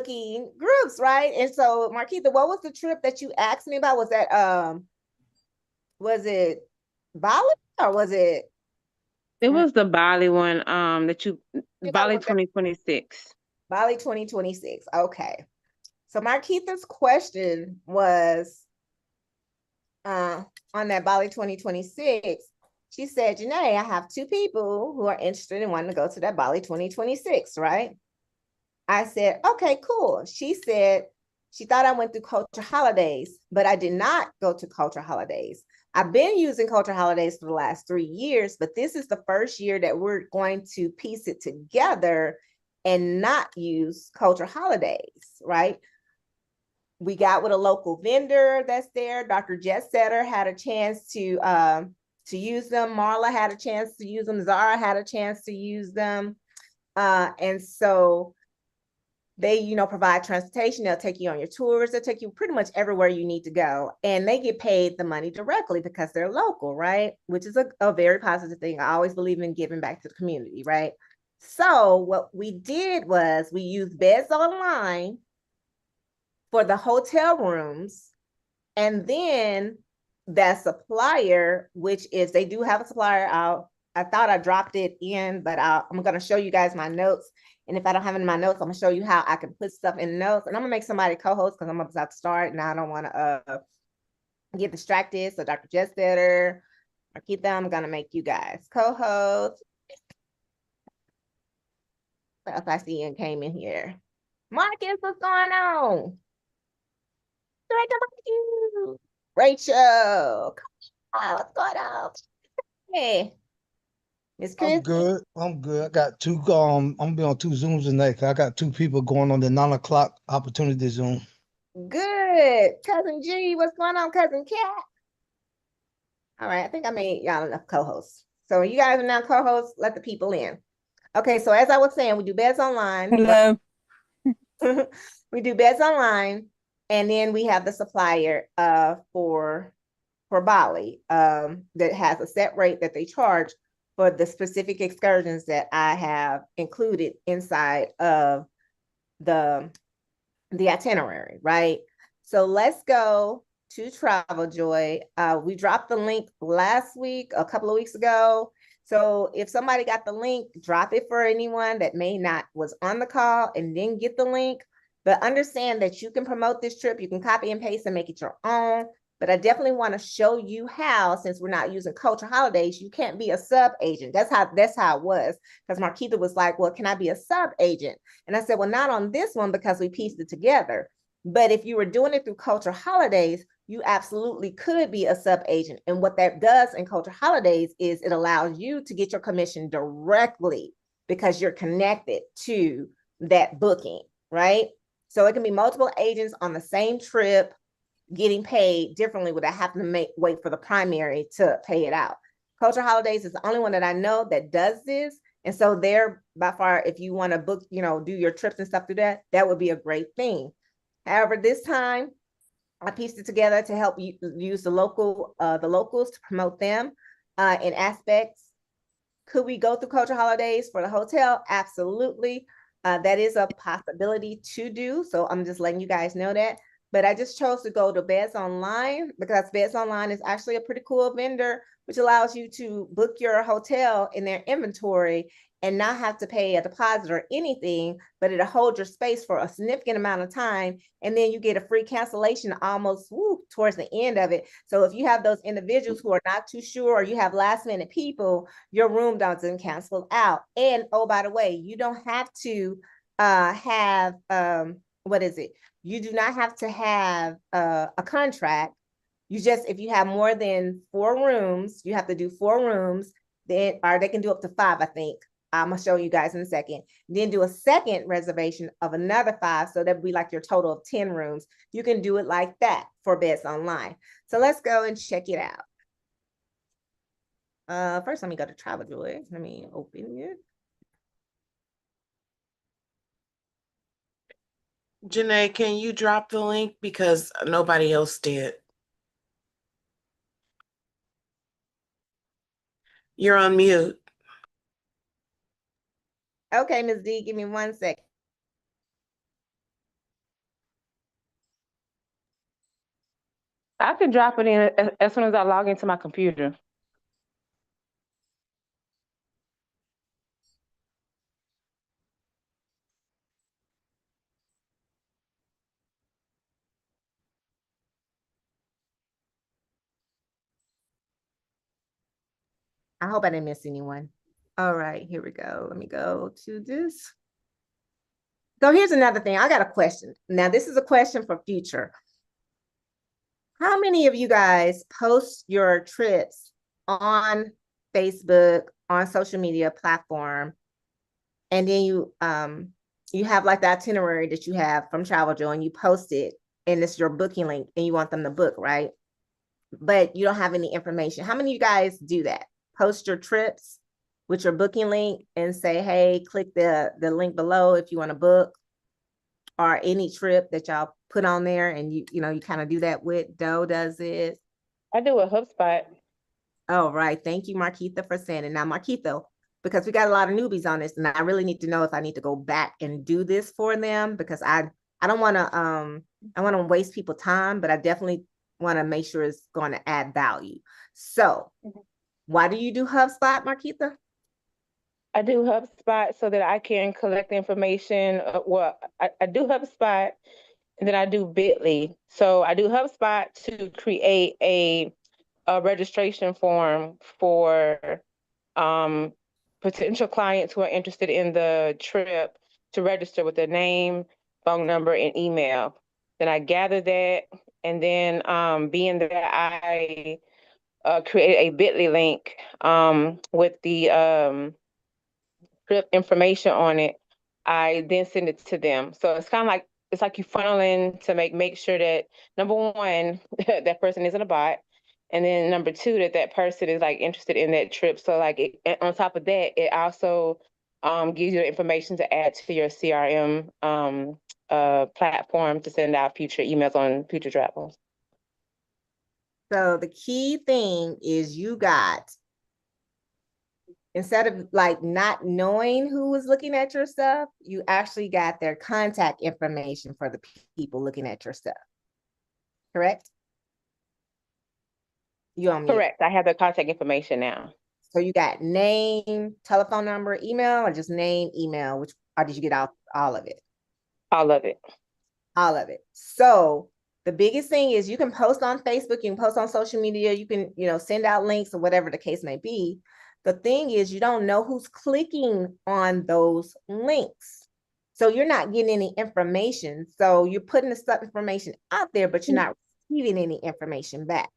booking groups, right? And so, Marquita, what was the trip that you asked me about? Was it Bali or was it? It uh, was the Bali one, that you Bali was that 2026. Bali 2026? Okay. So Marquita's question was uh on that Bali 2026. She said, Janae, I have two people who are interested in wanting to go to that Bali 2026, right? I said, okay, cool. She said she thought I went through Culture Holidays, but I did not go to Culture Holidays. I've been using Culture Holidays for the last 3 years, but this is the first year that we're going to piece it together and not use Culture Holidays, right? We got with a local vendor that's there. Dr. Jet Setter had a chance to use them. Marla had a chance to use them. Zara had a chance to use them. And so they, provide transportation. They'll take you on your tours. They'll take you pretty much everywhere you need to go. And they get paid the money directly because they're local, right? Which is a very positive thing. I always believe in giving back to the community, right? So what we did was we used Bedsonline for the hotel rooms. And then that supplier, which is they do have a supplier out. I thought I dropped it in, but I'm going to show you guys my notes. And if I don't have it in my notes, I'm going to show you how I can put stuff in notes. And I'm going to make somebody co-host because I'm about to start and I don't want to get distracted. So Dr. Jestetter, Marquita, I'm going to make you guys co-host. If I see Ian came in here. Marcus, what's going on? Rachel, what's going on? Hey, Miss I'm Chris. good. I'm good. I got two. I'm gonna be on two Zooms tonight. 'Cause I got two people going on the 9 o'clock opportunity Zoom. Good. Cousin G, what's going on, Cousin Cat? All right, I think I made y'all enough co-hosts. So you guys are now co-hosts, let the people in. Okay, so as I was saying, we do Bedsonline. Hello. We do Bedsonline, and then we have the supplier for Bali that has a set rate that they charge for the specific excursions that I have included inside of the itinerary, right? So let's go to Travel Joy. We dropped the link last week, a couple of weeks ago. So if somebody got the link, drop it for anyone that may not was on the call and didn't get the link. But understand that you can promote this trip. You can copy and paste and make it your own. But I definitely want to show you how, since we're not using Culture Holidays, you can't be a sub agent. That's how it was. Because Marquita was like, well, can I be a sub agent? And I said, well, not on this one because we pieced it together. But if you were doing it through Culture Holidays, you absolutely could be a sub agent. And what that does in Culture Holidays is it allows you to get your commission directly because you're connected to that booking, right? So it can be multiple agents on the same trip getting paid differently without having to wait for the primary to pay it out. Culture Holidays is the only one that I know that does this. And so they're by far, if you want to book, do your trips and stuff through that would be a great thing. However, this time I pieced it together to help you use the locals to promote them in aspects. Could we go through Culture Holidays for the hotel? Absolutely. That is a possibility to do. So I'm just letting you guys know that. But I just chose to go to Bedsonline because Bedsonline is actually a pretty cool vendor, which allows you to book your hotel in their inventory and not have to pay a deposit or anything, but it'll hold your space for a significant amount of time. And then you get a free cancellation almost towards the end of it. So if you have those individuals who are not too sure, or you have last minute people, your room doesn't cancel out. And oh, by the way, you don't have to have, what is it? You do not have to have a contract. You just, if you have more than 4 rooms, you have to do 4 rooms, then, or they can do up to 5, I think. I'm gonna show you guys in a second. Then do a second reservation of another 5. So that would be like your total of 10 rooms. You can do it like that for Bedsonline. So let's go and check it out. First, let me go to Travel Joy. Let me open it. Janae, can you drop the link because nobody else did? You're on mute. Okay, Ms. D, give me 1 second. I can drop it in as soon as I log into my computer. I hope I didn't miss anyone. All right, here we go. Let me go to this. So here's another thing. I got a question. Now, this is a question for future. How many of you guys post your trips on Facebook, on social media platform, and then you have like the itinerary that you have from Travel Joe and you post it and it's your booking link and you want them to book, right? But you don't have any information. How many of you guys do that? Post your trips with your booking link and say, hey, click the link below if you want to book, or any trip that y'all put on there, and you kind of do that with Doe does it. I do a HubSpot. Oh, right. Thank you, Marquita, for saying it. Now, Marquita, because we got a lot of newbies on this, and I really need to know if I need to go back and do this for them, because I don't want to waste people time, but I definitely want to make sure it's going to add value. So why do you do HubSpot, Marquita? I do HubSpot so that I can collect the information. I do HubSpot and then I do Bitly. So I do HubSpot to create a registration form for potential clients who are interested in the trip to register with their name, phone number, and email. Then I gather that, and then being that I created a Bitly link with the trip information on it, I then send it to them. So it's like you funneling to make sure that number one, that person isn't a bot, and then number two, that person is like interested in that trip. So like on top of that, it also gives you the information to add to your CRM platform to send out future emails on future travels. So the key thing is you got, instead of like not knowing who was looking at your stuff, you actually got their contact information for the people looking at your stuff. Correct? You on mute. Correct. I have the contact information now. So you got name, telephone number, email, or just name, email, or did you get all of it? All of it. All of it. So the biggest thing is you can post on Facebook, you can post on social media, you can, send out links or whatever the case may be. The thing is you don't know who's clicking on those links. So you're not getting any information. So you're putting the stuff information out there, but you're not receiving any information back.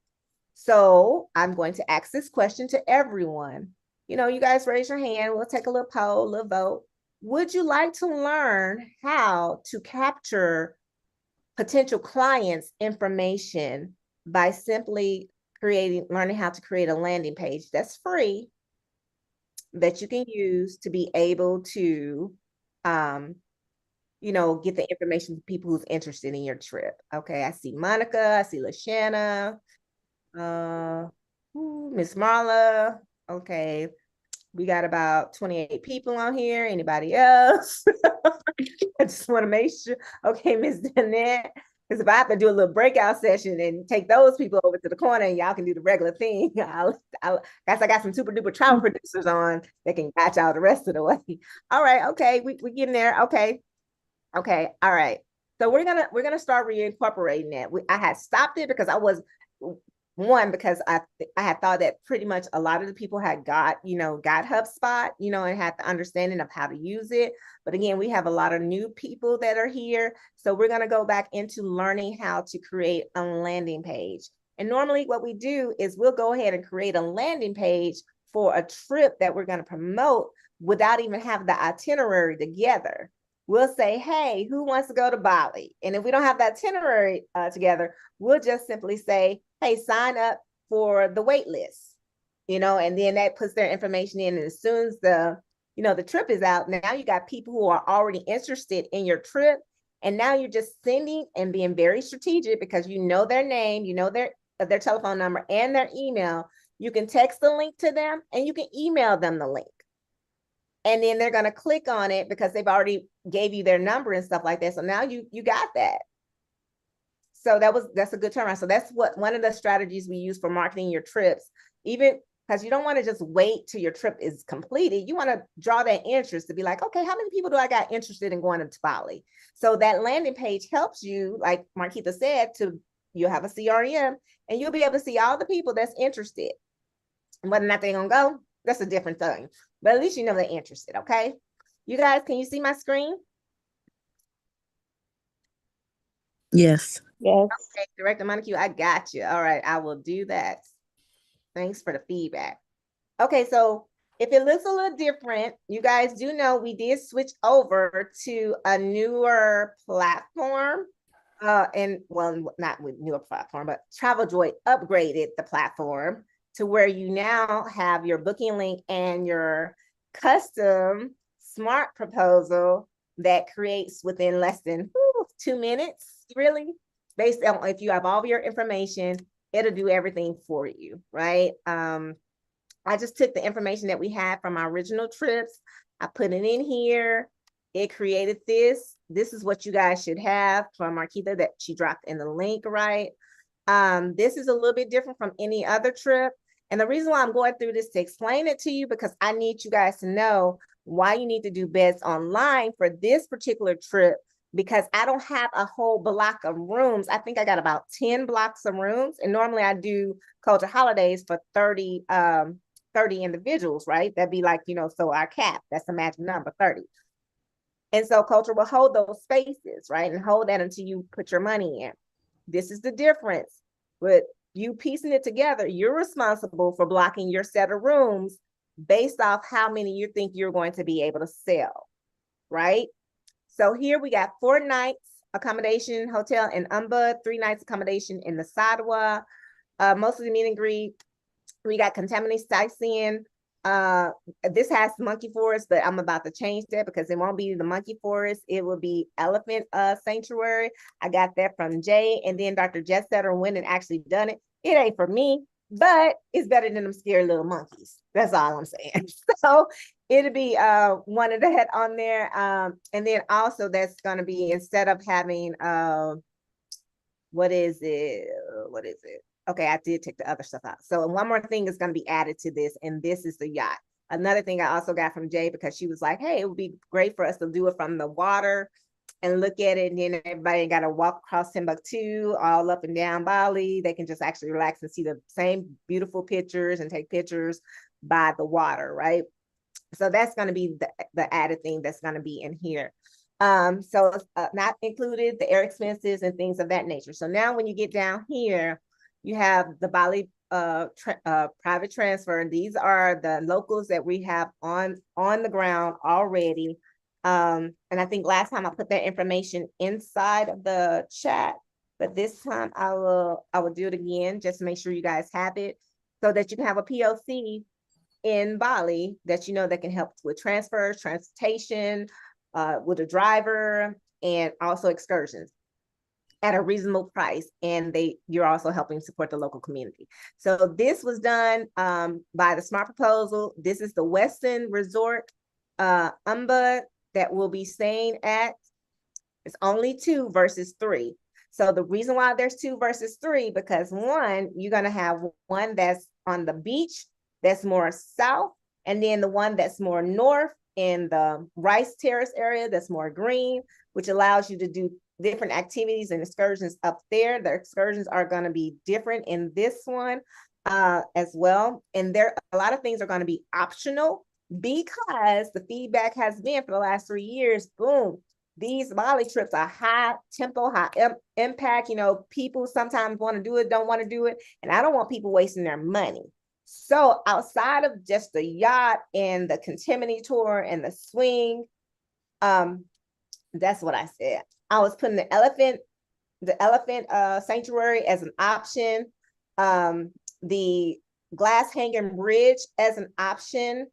So I'm going to ask this question to everyone. You guys raise your hand. We'll take a little poll, a little vote. Would you like to learn how to capture potential clients' information by simply learning how to create a landing page that's free, that you can use to be able to, get the information to people who's interested in your trip? Okay, I see Monica, I see LaShanna, Miss Marla. Okay, we got about 28 people on here. Anybody else? I just want to make sure. Okay, Miss Danette. Because if I have to do a little breakout session and take those people over to the corner and y'all can do the regular thing, I got some super duper travel producers on that can catch y'all the rest of the way. All right, okay, we getting there. Okay, all right. So we're gonna start reincorporating that. I had stopped it because because I had thought that pretty much a lot of the people had got HubSpot, and had the understanding of how to use it. But again, we have a lot of new people that are here. So we're going to go back into learning how to create a landing page. And normally what we do is we'll go ahead and create a landing page for a trip that we're going to promote without even having the itinerary together. We'll say, hey, who wants to go to Bali? And if we don't have the itinerary together, we'll just simply say, hey, sign up for the wait list, and then that puts their information in. And as soon as the trip is out, now you got people who are already interested in your trip. And now you're just sending and being very strategic because you know their name, you know their telephone number and their email. You can text the link to them and you can email them the link. And then they're going to click on it because they've already gave you their number and stuff like that. So now you got that. So that's a good turnaround. So that's one of the strategies we use for marketing your trips, even because you don't want to just wait till your trip is completed. You want to draw that interest to be like, okay, how many people do I got interested in going to Bali? So that landing page helps you, like Marquita said, you'll have a CRM and you'll be able to see all the people that's interested. And whether or not they're gonna go, that's a different thing. But at least you know they're interested, okay? You guys, can you see my screen? Yes. Yes. Okay, Director Montague, I got you. All right, I will do that. Thanks for the feedback. Okay, so if it looks a little different, you guys do know we did switch over to a newer platform. And well, not with newer platform, but TravelJoy upgraded the platform to where you now have your booking link and your custom smart proposal that creates within less than 2 minutes, really, based on if you have all of your information, it'll do everything for you, right? I just took the information that we had from our original trips. I put it in here. It created this. This is what you guys should have from Marquita that she dropped in the link, right? This is a little bit different from any other trip. And the reason why I'm going through this to explain it to you, because I need you guys to know why you need to do Bedsonline for this particular trip, because I don't have a whole block of rooms. I think I got about 10 blocks of rooms. And normally I do Culture Holidays for 30 individuals, right? That'd be like, so our cap, that's the magic number, 30. And so Culture will hold those spaces, right? And hold that until you put your money in. This is the difference. With you piecing it together, you're responsible for blocking your set of rooms based off how many you think you're going to be able to sell, right? So here we got 4 nights accommodation hotel in Umbud, 3 nights accommodation in the Sadwa, most of the meet and greet. We got contaminated sightseeing. This has monkey forest, but I'm about to change that because it won't be the monkey forest. It will be elephant sanctuary. I got that from Jay, and then Dr. Jetsetter went and actually done it. It ain't for me, but it's better than them scary little monkeys. That's all I'm saying. So it'll be one of that on there. And then also that's gonna be, instead of having what is it? Okay, I did take the other stuff out. So one more thing is going to be added to this, and this is the yacht. Another thing I also got from Jay, because she was like, hey, it would be great for us to do it from the water and look at it, and then everybody got to walk across Timbuktu, all up and down Bali. They can just actually relax and see the same beautiful pictures and take pictures by the water, right? So that's going to be the added thing that's going to be in here. So not included the air expenses and things of that nature. So now when you get down here, you have the Bali private transfer, and these are the locals that we have on the ground already. And I think last time I put that information inside of the chat, but this time I will do it again just to make sure you guys have it, so that you can have a POC in Bali that that can help with transfers, transportation, with a driver, and also excursions at a reasonable price. And you're also helping support the local community. So this was done by the Smart Proposal. This is the Westin Resort Umbud that we'll be staying at. It's only 2 versus 3. So the reason why there's 2 versus 3, because one, you're gonna have one that's on the beach, that's more south, and then the one that's more north in the Rice Terrace area, that's more green, which allows you to do different activities and excursions up there. The excursions are going to be different in this one as well. And a lot of things are going to be optional, because the feedback has been for the last 3 years, boom, these Bali trips are high tempo, high impact. People sometimes want to do it, don't want to do it. And I don't want people wasting their money. So outside of just the yacht and the contemporary tour and the swing, that's what I said. I was putting the elephant sanctuary as an option, the glass hanging bridge as an option,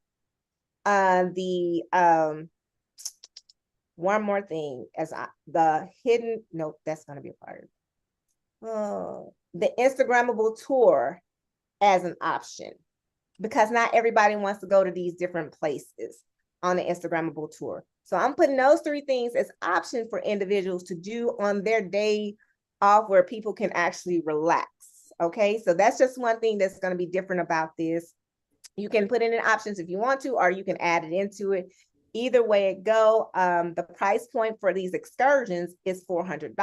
one more thing as the hidden, no, that's going to be a part of the Instagrammable tour as an option, because not everybody wants to go to these different places on the Instagrammable tour. So I'm putting those 3 things as options for individuals to do on their day off where people can actually relax. Okay, so that's just one thing that's going to be different about this. You can put in options if you want to, or you can add it into it. Either way it go, the price point for these excursions is $400.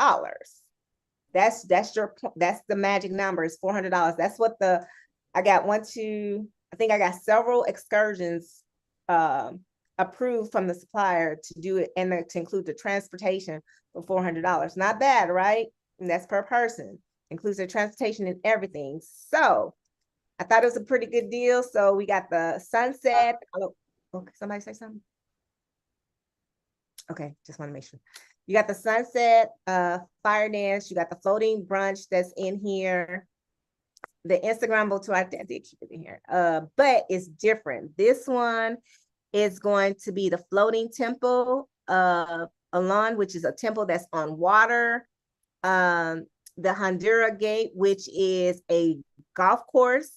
That's the magic number, is $400. That's what I got I think I got several excursions approved from the supplier to do it, and to include the transportation for $400. Not bad, right? And that's per person, includes the transportation and everything. So I thought it was a pretty good deal. So we got the sunset. Oh, somebody say something? Okay, just want to make sure. You got the sunset, fire dance. You got the floating brunch that's in here. The Instagram tour, I did keep it in here. But it's different. This one is going to be the floating temple of Alon, which is a temple that's on water. The Honduras Gate, which is a golf course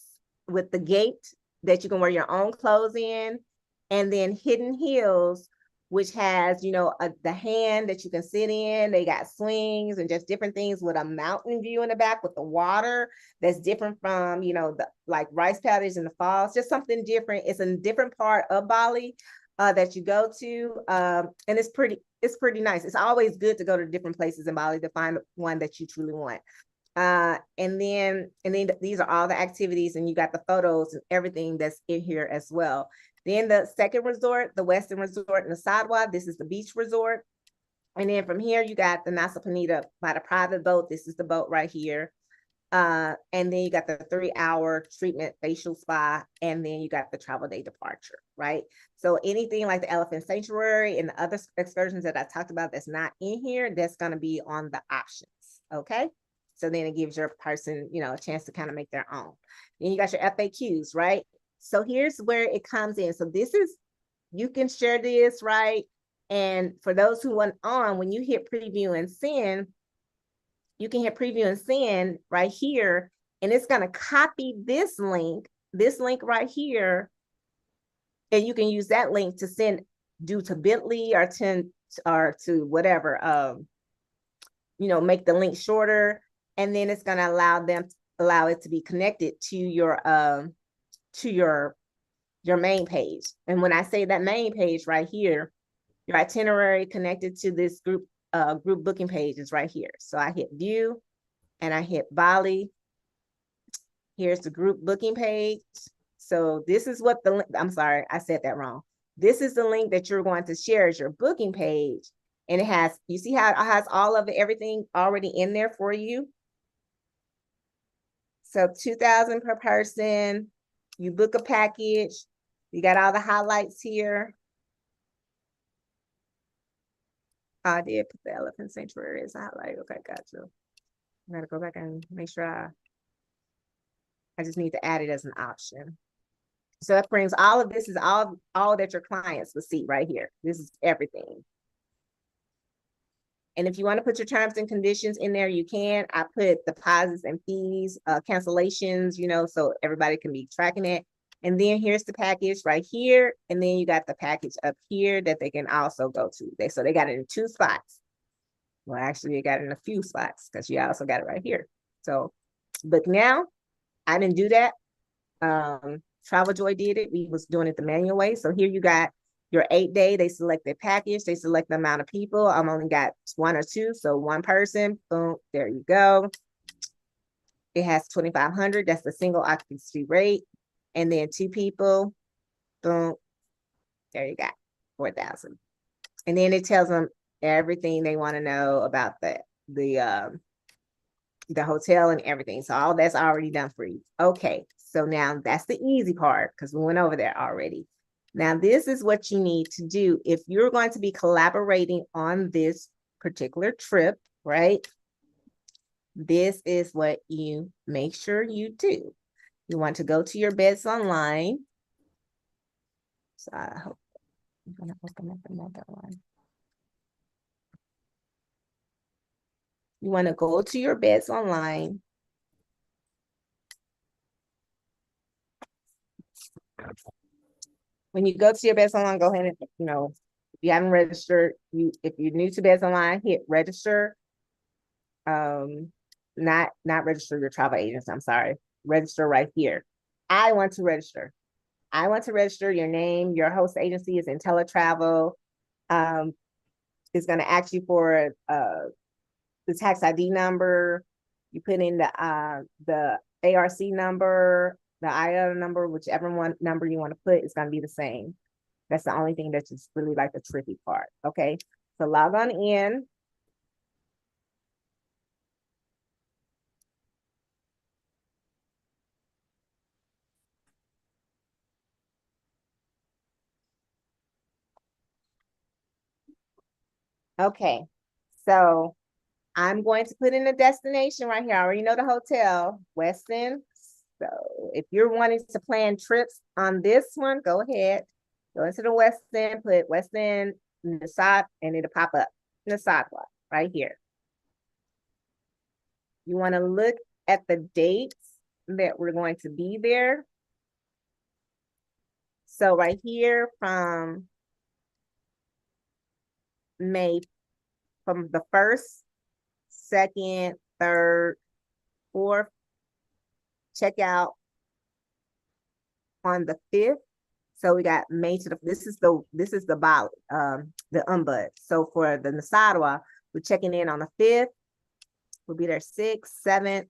with the gate that you can wear your own clothes in. And then Hidden Hills, which has, the hand that you can sit in. They got swings and just different things with a mountain view in the back with the water that's different from, the like rice paddies in the falls, just something different. It's a different part of Bali that you go to. And it's pretty nice. It's always good to go to different places in Bali to find one that you truly want. And then these are all the activities, and you got the photos and everything that's in here as well. Then the second resort, the Western Resort in the Sadwa, this is the beach resort. And then from here, you got the Nasa Penida by the private boat. This is the boat right here. And then you got the 3-hour treatment facial spa, and then you got the travel day departure, right? So anything like the Elephant Sanctuary and the other excursions that I talked about that's not in here, that's going to be on the options, okay? So then it gives your person, a chance to kind of make their own. Then you got your FAQs, right? So here's where it comes in. So you can share this, right? And for those who want on, when you hit preview and send, you can hit preview and send right here, and it's going to copy this link right here. And you can use that link to send due to Bitly or to whatever, make the link shorter. And then it's going to allow it to be connected to your main page. And when I say that main page right here, your itinerary connected to this group booking page is right here. So I hit view and I hit Bali. Here's the group booking page. So this is what I'm sorry, I said that wrong. This is the link that you're going to share as your booking page. And you see how it has all of everything already in there for you. So $2,000 per person. You book a package. You got all the highlights here. I did put the Elephant Sanctuary as a highlight. Okay, gotcha. I gotta go back and make sure I just need to add it as an option. So that brings all of this is all that your clients will see right here. This is everything. And if you want to put your terms and conditions in there, you can. I put deposits and fees, cancellations, so everybody can be tracking it. And then here's the package right here. And then you got the package up here that they can also go to. So they got it in 2 spots. Well, actually, they got it in a few spots because you also got it right here. So, but now I didn't do that. Travel Joy did it. We was doing it the manual way. So here you got your 8-day. They select their package. They select the amount of people. I'm only got 1 or 2. So 1 person, boom, there you go. It has 2,500. That's the single occupancy rate. And then 2 people, boom, there you got 4,000. And then it tells them everything they want to know about the hotel and everything. So all that's already done for you. Okay, so now that's the easy part because we went over there already. Now this is what you need to do if you're going to be collaborating on this particular trip, right? This is what you make sure you do. You want to go to your Bedsonline. So I hope I'm going to open up another one. You want to go to your Bedsonline. When you go to your Bedsonline, go ahead and, if you haven't registered, if you're new to Bedsonline, hit register. And not register your travel agents. I'm sorry. Register right here. I want to register. I want to register. Your name, your host agency is IntelliTravel. It's going to ask you for the tax ID number. You put in the ARC number, the IO number, whichever one number you want to put is going to be the same. That's the only thing that's just really like the tricky part. Okay, so log on in. Okay, so I'm going to put in a destination right here. I already know the hotel, Westin. So if you're wanting to plan trips on this one, go ahead. Go into the Westin, put Westin Nassau, and it'll pop up Nassau right here. You want to look at the dates that we're going to be there. So right here from May, from the 1st, 2nd, 3rd, 4th, check out on the 5th. So we got May to the, this is the Bali, the Umbud. So for the Nasadwa, we're checking in on the 5th. We'll be there 6th, 7th,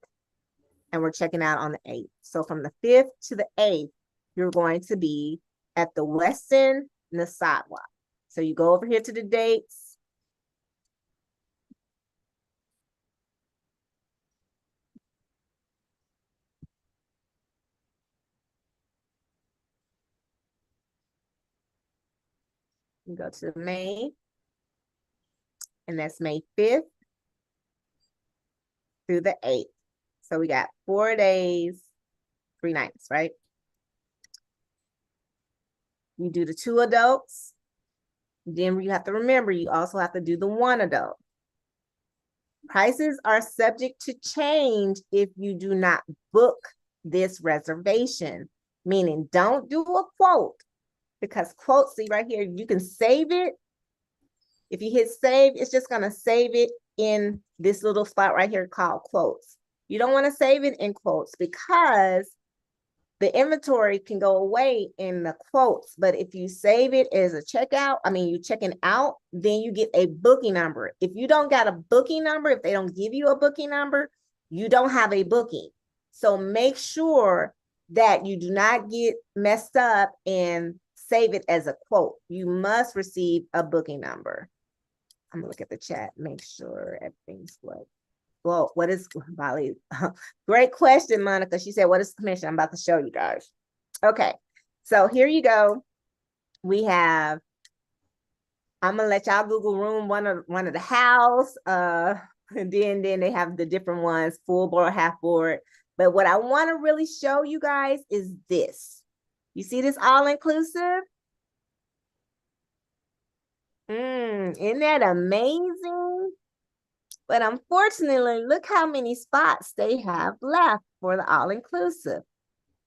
and we're checking out on the 8th. So from the 5th to the 8th, you're going to be at the Westin Nasadwa. So you go over here to the dates. You go to May, and that's May 5th through the 8th. So we got 4 days, 3 nights, right? You do the 2 adults. Then you have to remember, you also have to do the 1 adult. Prices are subject to change if you do not book this reservation, meaning don't do a quote, because quotes, see right here, you can save it. If you hit save, it's just going to save it in this little spot right here called quotes. You don't want to save it in quotes because the inventory can go away in the quotes. But if you save it as a checkout, I mean, you checking out, then you get a booking number. If you don't got a booking number, if they don't give you a booking number, you don't have a booking. So make sure that you do not get messed up and save it as a quote. You must receive a booking number. I'm gonna look at the chat, make sure everything's what. Well, what is Bali? Great question, Monica. She said, what is the commission? I'm about to show you guys. Okay, so here you go. We have, I'm gonna let y'all Google room one of the house. And then they have the different ones, full board, half board. But what I want to really show you guys is this. You see this all-inclusive? Isn't that amazing? But unfortunately, look how many spots they have left for the all-inclusive.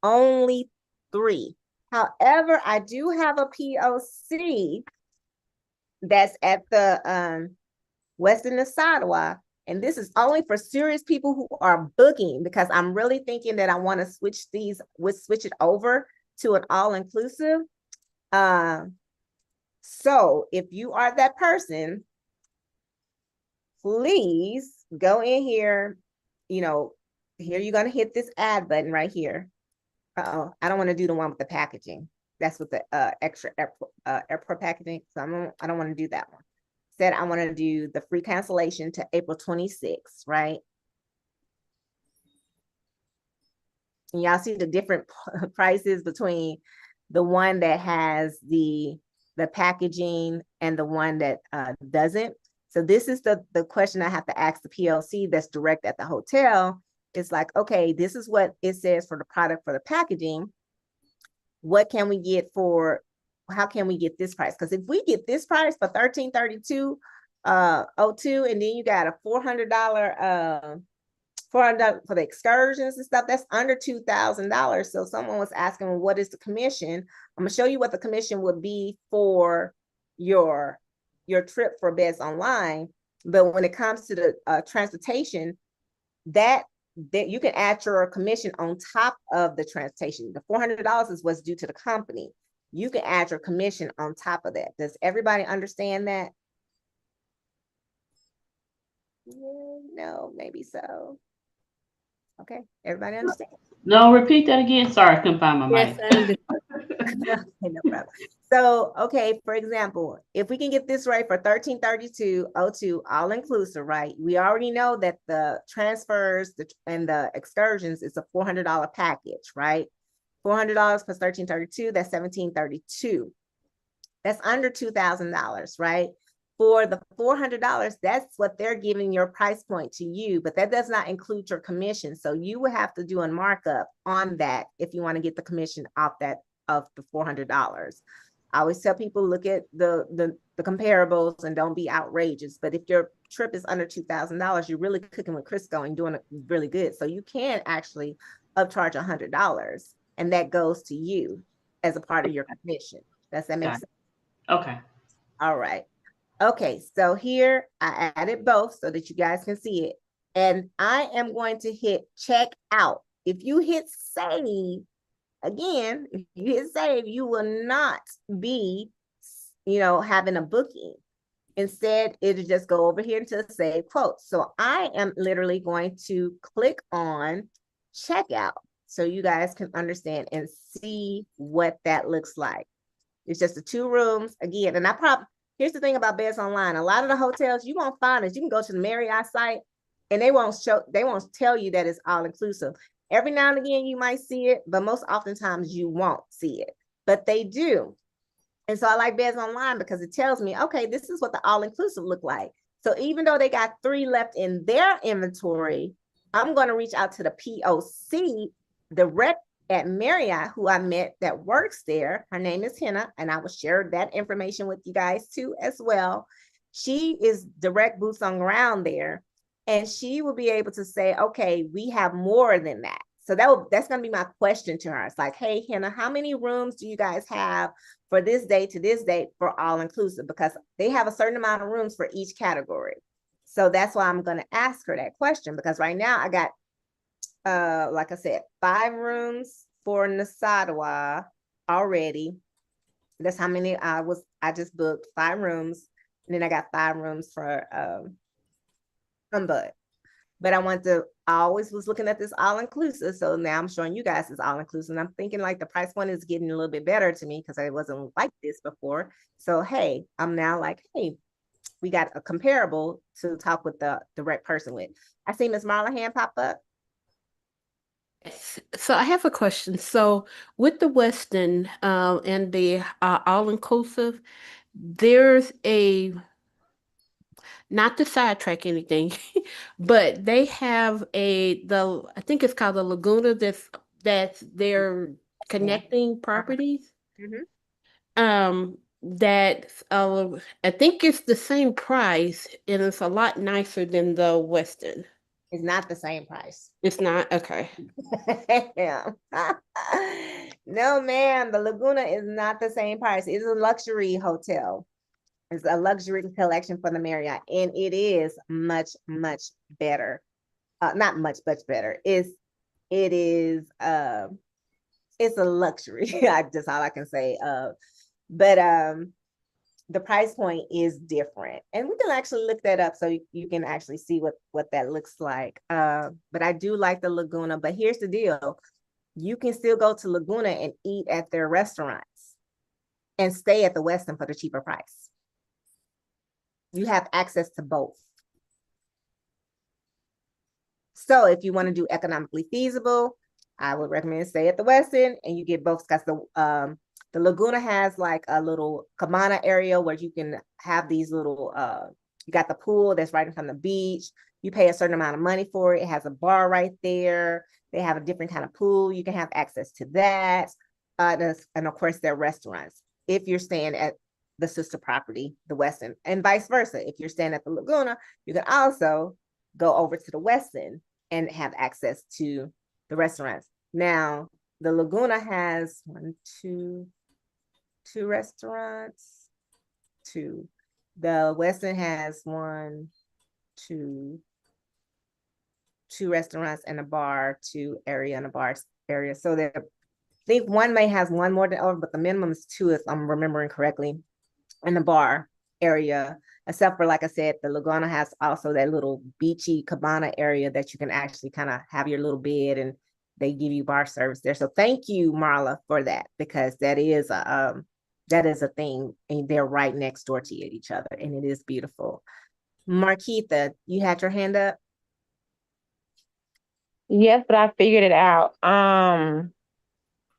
Only 3. However, I do have a POC that's at the Westin Nasadwa, and this is only for serious people who are booking, because I'm really thinking that I want to switch it over to an all-inclusive. So if you are that person, please go in here. Here you're going to hit this add button right here. I don't want to do the one with the packaging. That's with the extra airport packaging. So I don't want to do that one. Said I want to do the free cancellation to April 26th, right? And y'all see the different prices between the one that has the packaging and the one that doesn't. So this is the question I have to ask the PLC that's direct at the hotel. It's like, okay, this is what it says for the product for the packaging. What can we get for, how can we get this price? Because if we get this price for $1332.02, and then you got a $400 for the excursions and stuff, that's under $2,000. So someone was asking, well, what is the commission? I'm gonna show you what the commission would be for your trip for Bedsonline. But when it comes to the transportation, that you can add your commission on top of the transportation. The $400 is what's due to the company. You can add your commission on top of that. Does everybody understand that? Yeah, no, maybe so. Okay, everybody understand? No, repeat that again. Sorry, I couldn't find my Yes, mic. I understand. Okay, no problem. So, okay, for example, if we can get this right for 1332.02 all inclusive, right? We already know that the transfers and the excursions is a $400 package, right? $400 plus 1332, that's 1732. That's under $2,000, right? For the $400, that's what they're giving your price point to you, but that does not include your commission. So you would have to do a markup on that if you want to get the commission off that of the $400. I always tell people, look at the comparables and don't be outrageous. But if your trip is under $2,000, you're really cooking with Crisco and doing it really good. So you can actually upcharge $100, and that goes to you as a part of your commission. Does that make sense? Okay. All right. Okay, so here I added both so that you guys can see it. And I am going to hit check out. If you hit save, again, if you hit save, you will not be, having a booking. Instead, it'll just go over here to save quotes. So I am literally going to click on checkout so you guys can understand and see what that looks like. It's just the 2 rooms again. And here's the thing about Bedsonline. A lot of the hotels you won't find is you can go to the Marriott site and they won't tell you that it's all inclusive. Every now and again you might see it, but most oftentimes you won't see it. But they do. And so I like Bedsonline because it tells me, okay, this is what the all inclusive look like. So even though they got 3 left in their inventory, I'm going to reach out to the POC, the rep at Marriott, who I met that works there. Her name is Hannah, and I will share that information with you guys too as well. She is direct boots on ground there, and she will be able to say, okay, we have more than that. So that's going to be my question to her. It's like, hey, Hannah, how many rooms do you guys have for this day to this date for all inclusive? Because they have a certain amount of rooms for each category. So that's why I'm going to ask her that question, because right now I got like I said, 5 rooms for Nasadawa already. That's how many I just booked 5 rooms. And then I got 5 rooms for Humbug. But I always was looking at this all inclusive. So now I'm showing you guys this all inclusive. And I'm thinking like the price point is getting a little bit better to me because I wasn't like this before. So, hey, I'm now like, hey, we got a comparable to talk with the direct person with. I see Ms. Marla hand pop up. So I have a question. So with the Westin and the all-inclusive, there's not to sidetrack anything, but they have I think it's called the Laguna that's their connecting properties. That I think it's the same price and it's a lot nicer than the Westin. It's not the same price. It's not? Okay. Yeah. No, ma'am. The Laguna is not the same price. It's a luxury hotel. It's a luxury collection for the Marriott, and it is much, much better. Not much, much better. It is it's a luxury. That's all I can say. But the price point is different, and we can actually look that up so you can actually see what that looks like. But I do like the Laguna. But here's the deal: you can still go to Laguna and eat at their restaurants and stay at the Westin for the cheaper price. You have access to both. So if you want to do economically feasible, I would recommend stay at the Westin and you get both, because the Laguna has like a little cabana area where you can have these little, you got the pool that's right in front of the beach. You pay a certain amount of money for it. It has a bar right there. They have a different kind of pool. You can have access to that. And of course, their restaurants. If you're staying at the sister property, the Westin, and vice versa. If you're staying at the Laguna, you can also go over to the Westin and have access to the restaurants. Now, the Laguna has two restaurants. The Westin has 1, 2, two restaurants and a bar, two area and a bar area. So that I think one may has one more than over, but the minimum is two, if I'm remembering correctly, in the bar area. Except for, like I said, the Laguna has also that little beachy cabana area that you can actually kind of have your little bed, and they give you bar service there. So thank you, Marla, for that, because that is a thing, and they're right next door to each other, and it is beautiful. Marquita, you had your hand up. Yes, but I figured it out.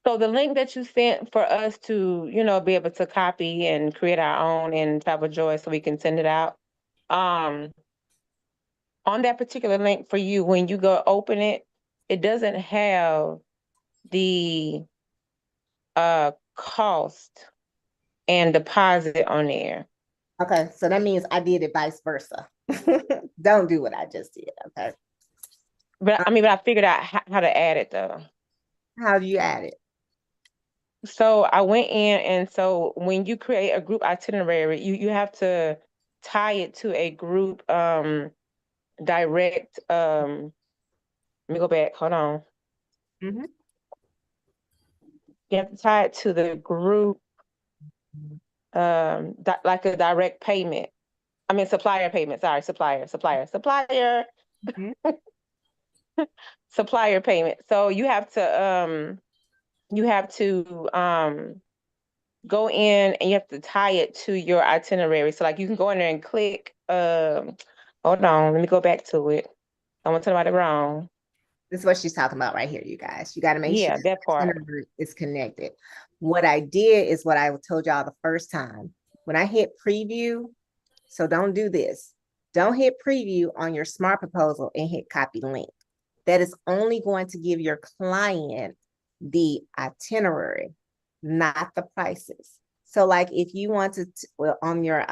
So the link that you sent for us to, be able to copy and create our own in Travel Joy so we can send it out. On that particular link for you, when you go open it, it doesn't have the cost and deposit on there. Okay, so that means I did it vice versa. Don't do what I just did. Okay. But I figured out how to add it though. How do you add it? So I went in, and so when you create a group itinerary, you have to tie it to a group direct. Let me go back. Hold on. Mhm. You have to tie it to the group, like a direct payment. I mean, supplier payment. Sorry, supplier Mhm. supplier payment. So you have to go in and you have to tie it to your itinerary. So like you can go in there and click. Hold on, let me go back to it. I want to tell about it wrong. This is what she's talking about right here, you guys. You got to make sure Yeah, that part. itinerary is connected. What I did is what I told y'all the first time. When I hit preview, so don't do this. Don't hit preview on your smart proposal and hit copy link. That is only going to give your client the itinerary, not the prices. So like if you want to, well, on your,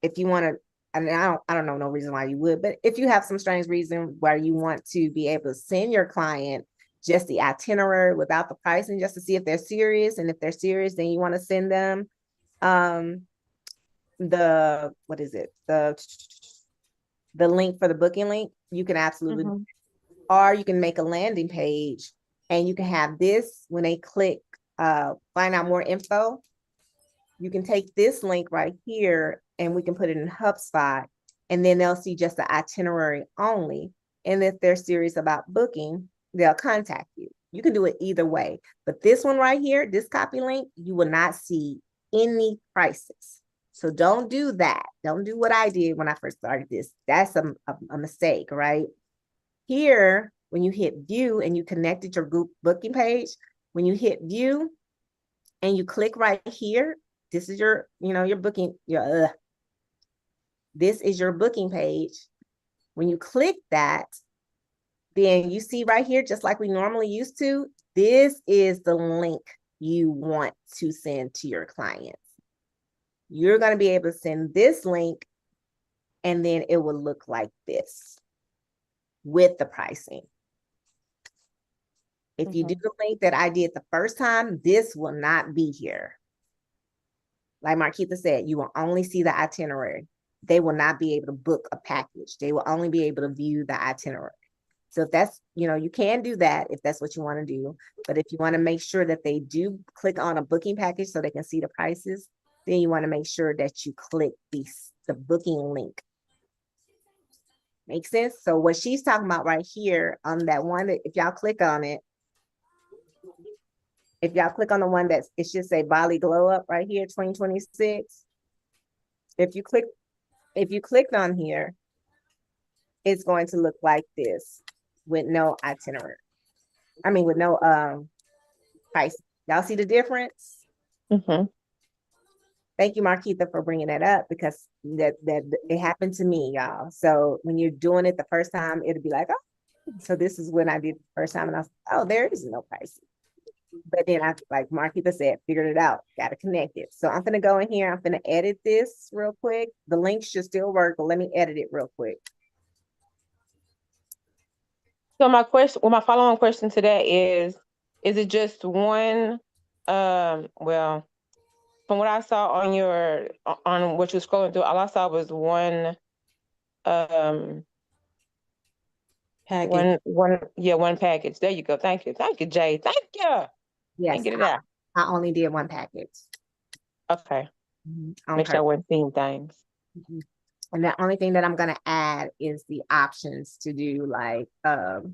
if you want to, and I don't know no reason why you would, but if you have some strange reason where you want to be able to send your client just the itinerary without the pricing, just to see if they're serious, and if they're serious, then you want to send them the what is it, the link for the booking link, you can absolutely, or you can make a landing page, and you can have this when they click find out more info. You can take this link right here and we can put it in HubSpot, and then they'll see just the itinerary only. And if they're serious about booking, they'll contact you. You can do it either way. But this one right here, this copy link, you will not see any prices. So don't do that. Don't do what I did when I first started this. That's a mistake, right? Here, when you hit view and you connected your group booking page, when you hit view and you click right here, this is your, your booking, this is your booking page. When you click that, then you see right here, just like we normally used to, this is the link you want to send to your clients. You're going to be able to send this link, and then it will look like this with the pricing. If you do the link that I did the first time, this will not be here. Like Marquita said, you will only see the itinerary. They will not be able to book a package. They will only be able to view the itinerary. So if that's, you can do that if that's what you want to do. But if you want to make sure that they do click on a booking package so they can see the prices, then you want to make sure that you click the booking link. Make sense? So what she's talking about right here on that one, if y'all click on it, if y'all click on the one that's, it should say Bali Glow Up right here, 2026. If you clicked on here, it's going to look like this with no itinerary. I mean, with no price. Y'all see the difference? Thank you, Marquita, for bringing that up, because that it happened to me, y'all. So when you're doing it the first time, it'll be like, oh, so this is when I did the first time, and I was, oh, there is no price. But then I, like Marquita said, figured it out, got to connect it. So I'm gonna go in here, I'm gonna edit this real quick. The link should still work, but let me edit it real quick. So my follow-on question to that is it just one, well, from what I saw on what you're scrolling through, all I saw was one Package. One package. There you go. Thank you. Thank you, Jay. Thank you. Yes, Can't get it out. I only did one package. Okay. On Make sure I purpose. wasn't seeing things. Mhm. And the only thing that I'm gonna add is the options to do like, the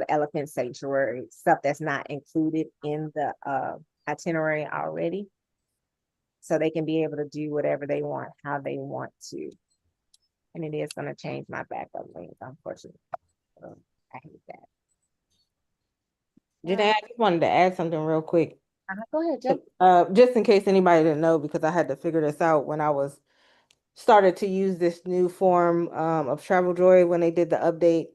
elephant sanctuary, stuff that's not included in the itinerary already. So they can be able to do whatever they want, how they want to. And it is gonna change my backup link, unfortunately. So I hate that. Janae, I just wanted to add something real quick. Go ahead, Jeff. Just in case anybody didn't know, because I had to figure this out when I was started to use this new form of Travel Joy when they did the update.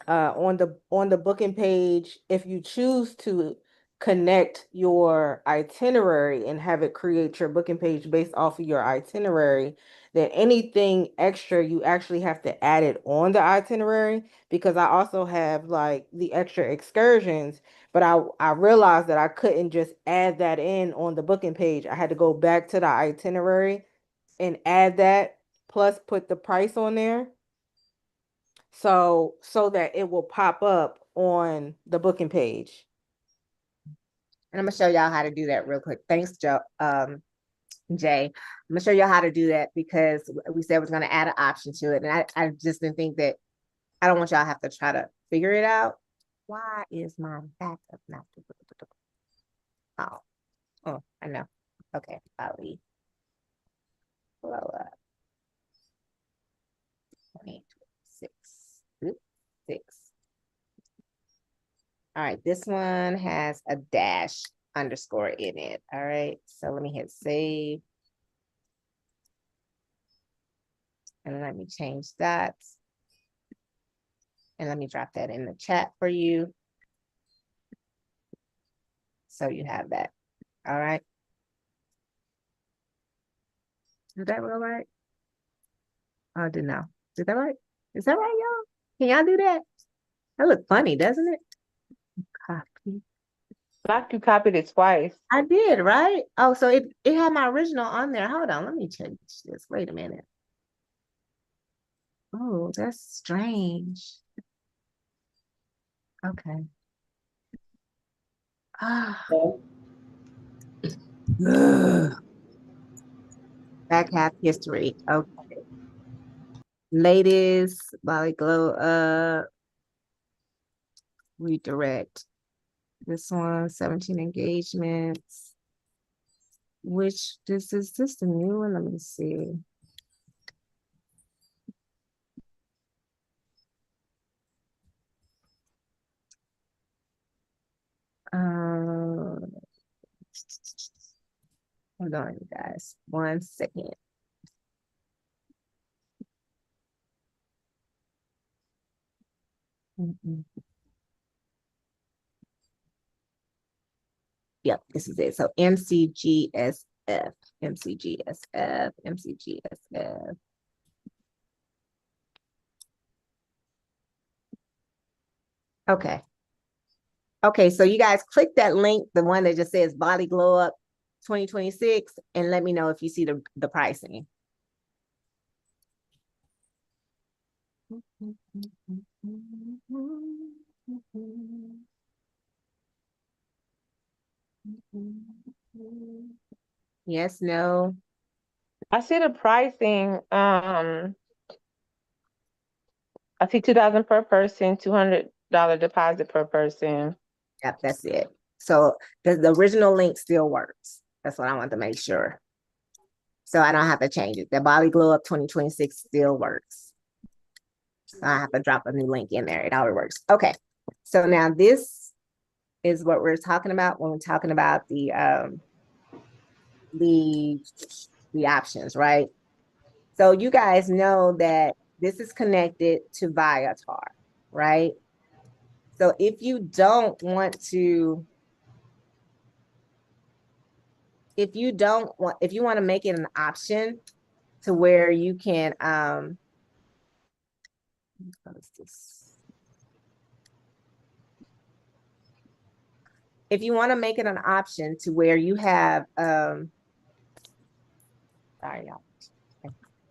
On the booking page, if you choose to connect your itinerary and have it create your booking page based off of your itinerary, then anything extra you actually have to add it on the itinerary, because I also have like the extra excursions, but I realized that I couldn't just add that in on the booking page. I had to go back to the itinerary and add that plus put the price on there, so that it will pop up on the booking page. And I'm gonna show y'all how to do that real quick. Thanks, Joe. Jay. I'm gonna show y'all how to do that because we said we're gonna add an option to it. And I just didn't think that I don't want y'all to have to try to figure it out. Why is my backup not? Oh, I know. Okay, I'll leave. Blow up. 26. Oops, 6. All right, this one has a dash underscore in it. All right, so let me hit save. And let me change that. And let me drop that in the chat for you. So you have that. All right. Did that roll right? Oh, I didn't know. Did that right? Is that right, y'all? Can y'all do that? That look funny, doesn't it? Copy. Like you copied it twice. I did, right? Oh, so it had my original on there. Hold on, let me change this. Wait a minute. Oh, that's strange. Okay. Ah. Ugh. Back half history. Okay. Latest Bali Glow up. Redirect. This one, 17 engagements. Which this is this the new one? Let me see. Hold on, you guys. 1 second. Yep, this is it. So MCGSF, MCGSF, MCGSF. Okay. Okay, so you guys click that link, the one that just says Body Glow Up 2026, and let me know if you see the pricing. Yes, no. I see the pricing. I see 2,000 per person, $200 deposit per person. Yep, that's it. So the original link still works. That's what I want to make sure. So I don't have to change it. The Bali Glow Up 2026 still works. So I have to drop a new link in there. It already works. Okay. So now this is what we're talking about when we're talking about the options, right? So you guys know that this is connected to Viator, right? So if you want to make it an option to where you can if you want to make it an option to where you have sorry y'all.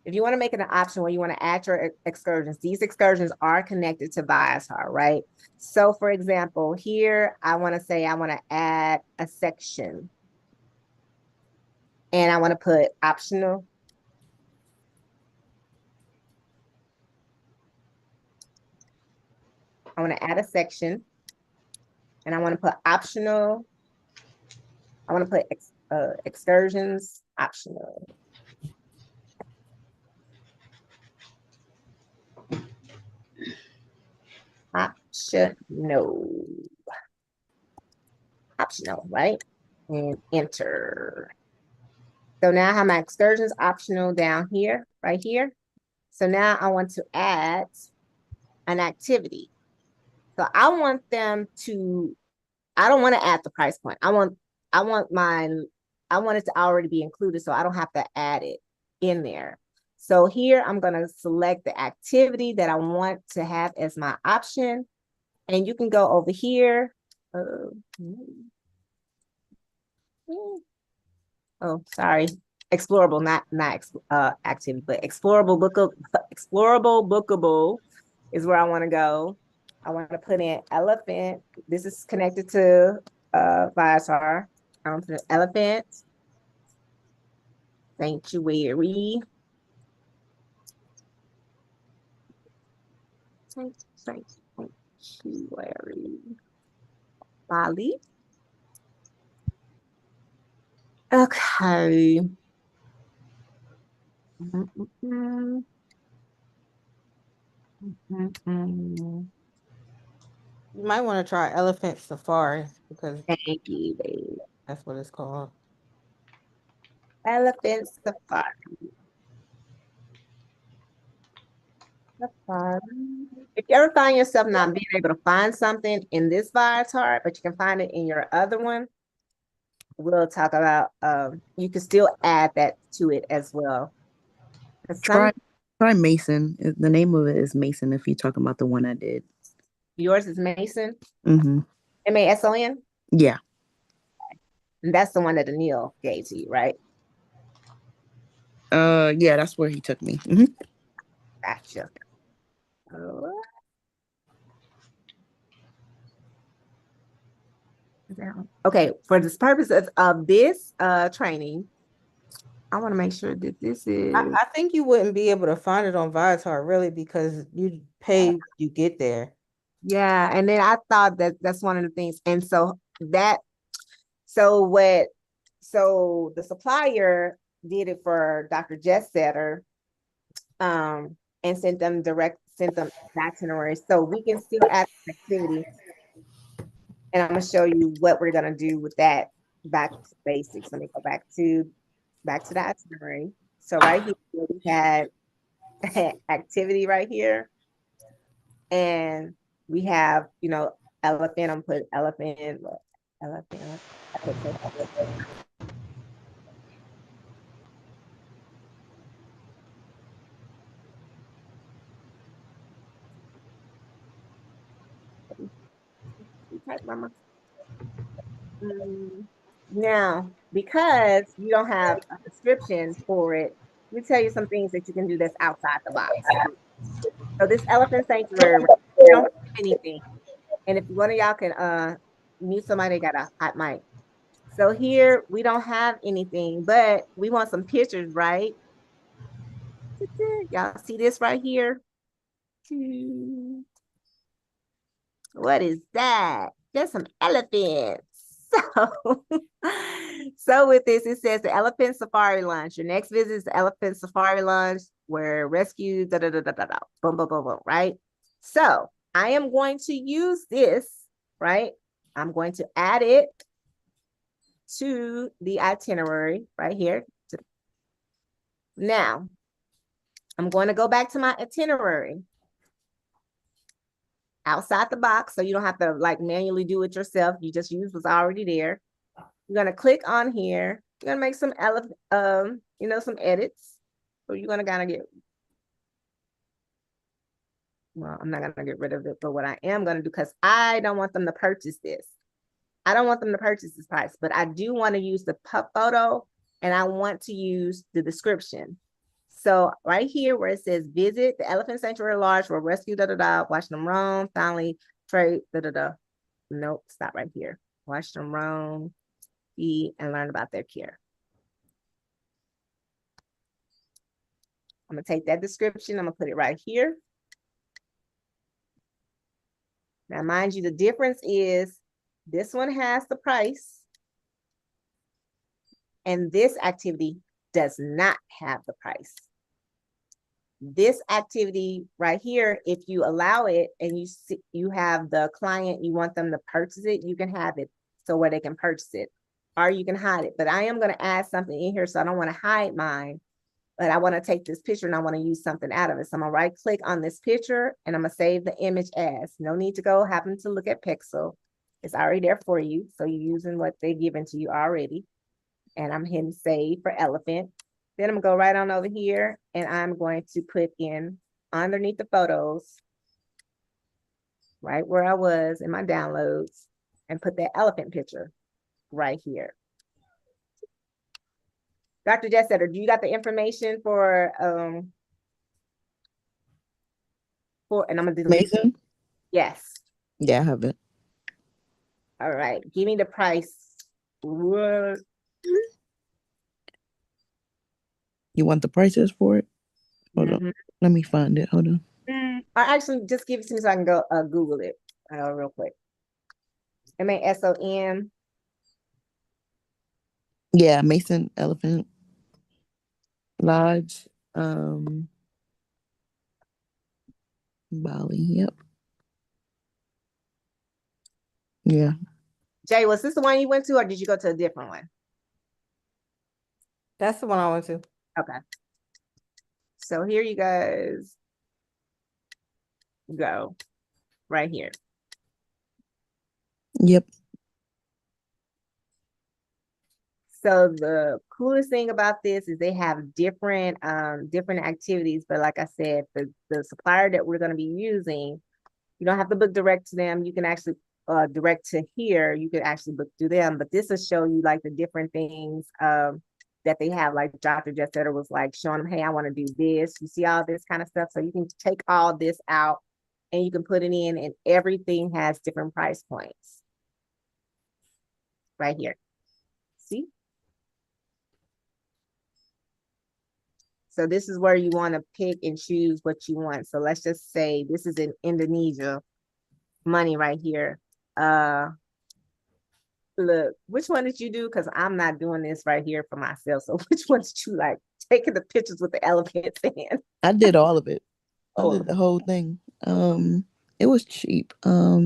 if you want to make it an option where you want to add your excursions, these excursions are connected to Viator, right? So for example, here, I want to say I want to add a section and I want to put optional. I want to add a section and I want to put optional. I want to put excursions optional. Optional, right? And enter. So now I have my excursions optional down here, right here. So now I want to add an activity. So I want them to, I don't want to add the price point. I want it to already be included so I don't have to add it in there. So here I'm going to select the activity that I want to have as my option. And you can go over here. Oh, sorry. Explorable, not activity, but explorable bookable is where I want to go. I want to put in elephant. This is connected to Viator. I want to put elephant sanctuary. Sanctuary. Bali. Okay. You might want to try Elephant Safari because Thank you, babe. that's what it's called. Elephant safari. If you ever find yourself not being able to find something in this Viator, but you can find it in your other one, we'll talk about, you can still add that to it as well. Try Mason. The name of it is Mason if you're talking about the one I did. Yours is Mason? Mm-hmm. Mason? Yeah. And that's the one that Daniil gave to you, right? Yeah, that's where he took me. Mm-hmm. Gotcha. Okay, for the purposes of this training, I want to make sure that this is. I think you wouldn't be able to find it on Viator really because you pay when you get there. Yeah, and then I thought that that's one of the things, and so the supplier did it for Dr. Jessetter, and sent them itinerary, so we can still add activity. And I'm gonna show you what we're gonna do with that. Back to basics. Let me go back to the itinerary. So right here we had activity right here, and we have elephant. I'm putting elephant. Elephant. Now, because you don't have a description for it, let me tell you some things that you can do that's outside the box. So this elephant sanctuary, we don't have anything. And if one of y'all can mute somebody that got a hot mic. So here we don't have anything, but we want some pictures, right? Y'all see this right here? What is that? There's some elephants. So with this, it says the Elephant Safari Lunch. Your next visit is the Elephant Safari Lunch, where rescue, boom, boom, boom, boom, right? So I am going to use this, right? I'm going to add it to the itinerary right here. Now, I'm going to go back to my itinerary outside the box, so you don't have to like manually do it yourself. You just use what's already there. You're gonna click on here. You're gonna make some some edits. So you're gonna kind of get. Well, I'm not gonna get rid of it, but what I am gonna do, because I don't want them to purchase this. I don't want them to purchase this price, but I do want to use the photo, and I want to use the description. So right here where it says visit the elephant sanctuary lodge for rescue, watch them roam, finally trade, Nope, stop right here. Watch them roam, eat, and learn about their care. I'm gonna take that description, I'm gonna put it right here. Now, mind you, the difference is this one has the price and this activity does not have the price. This activity right here, if you allow it and you have the client, you want them to purchase it, you can have it so where they can purchase it, or you can hide it. But I am going to add something in here, so I don't want to hide mine, but I want to take this picture and I want to use something out of it. So I'm going to right click on this picture and I'm going to save the image as. No need to go happen to look at Pixel. It's already there for you. So you're using what they've given to you already. And I'm hitting save for elephant. Then I'm gonna go right on over here and I'm going to put in underneath the photos, right where I was in my downloads, and put that elephant picture right here. Dr. Jessetter, do you got the information for, and I'm gonna delete. Mason? Yes. Yeah, I have it. All right, give me the price. What? You want the prices for it? Hold on. Let me find it. Hold on. Or actually, just give it to me so I can go Google it real quick. MASON. Yeah, Mason Elephant Lodge. Bali. Yep. Yeah. Jay, was this the one you went to, or did you go to a different one? That's the one I went to. Okay. So here you guys go right here. Yep. So the coolest thing about this is they have different activities, but like I said, the supplier that we're going to be using, you don't have to book direct to them. You can actually direct to here. You can actually book through them, but this will show you like the different things that they have. Like Dr. Jessetter was like showing them, hey, I want to do this. You see all this kind of stuff. So you can take all this out and you can put it in, and everything has different price points right here. See? So this is where you want to pick and choose what you want. So let's just say this is in Indonesia money right here. Look, which one did you do? Because I'm not doing this right here for myself. So which one did you like? Taking the pictures with the elephants in? I did all of it. I Oh. did the whole thing. It was cheap. I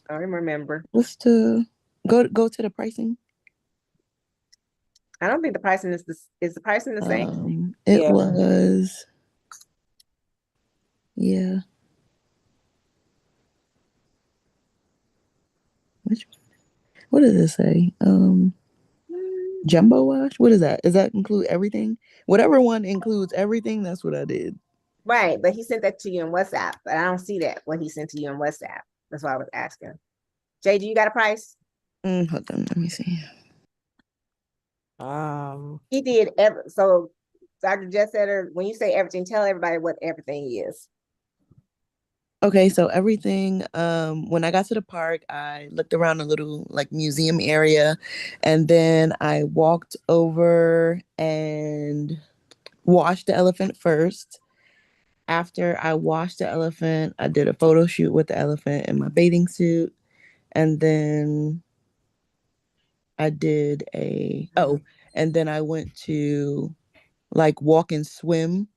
remember. What's to go to the pricing? I don't think the pricing is the pricing the same? It Yeah. was, yeah. Which one? What does it say? Jumbo wash? What is that? Does that include everything? Whatever one includes everything, that's what I did. Right, but he sent that to you in WhatsApp, but I don't see that what he sent to you in WhatsApp. That's why I was asking. Jay, do you got a price? Hold on, let me see. He did so Dr. Jessetter, when you say everything, tell everybody what everything is. Okay, so everything, when I got to the park, I looked around a little like museum area, and then I walked over and washed the elephant first. After I washed the elephant, I did a photo shoot with the elephant in my bathing suit. And then I did and then I went to like walk and swim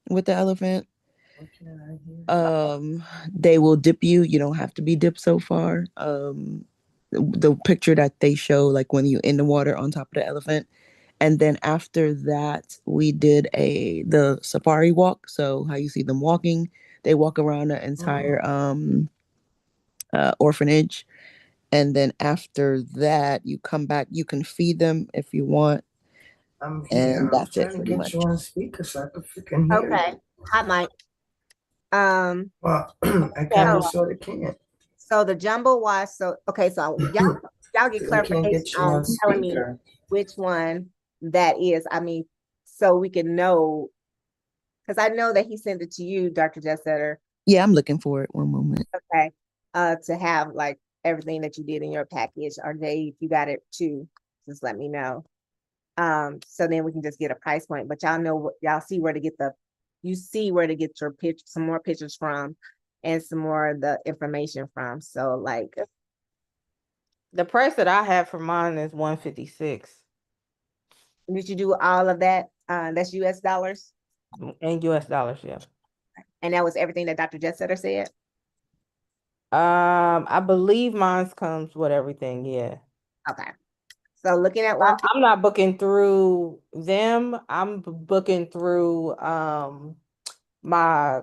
with the elephant. They will dip you. You don't have to be dipped so far. The picture that they show, like when you're in the water on top of the elephant. And then after that, we did the safari walk. So how you see them walking, they walk around the entire orphanage. And then after that, you come back. You can feed them if you want. And that's it pretty much. On speaker so I can freaking hear Okay. you. Hi, Mike. Well, I kind of sort of can't. So the jumbo wash. So okay, so y'all get clarification on telling me which one that is. I mean, so we can know Because I know that he sent it to you, Dr. Jessetter. Yeah, I'm looking for it. One moment. Okay. To have like everything that you did in your package, or Jay, if you got it too, just let me know. So then we can just get a price point, but y'all know what y'all see where to get you see where to get your pitch, some more pictures from and some more of the information from. So like The price that I have for mine is 156 did you do all of that? That's US dollars. in US dollars, yeah. And that was everything that Dr. Jetsetter said. I believe mine comes with everything, yeah. Okay. So looking at one, I'm not booking through them. I'm booking through my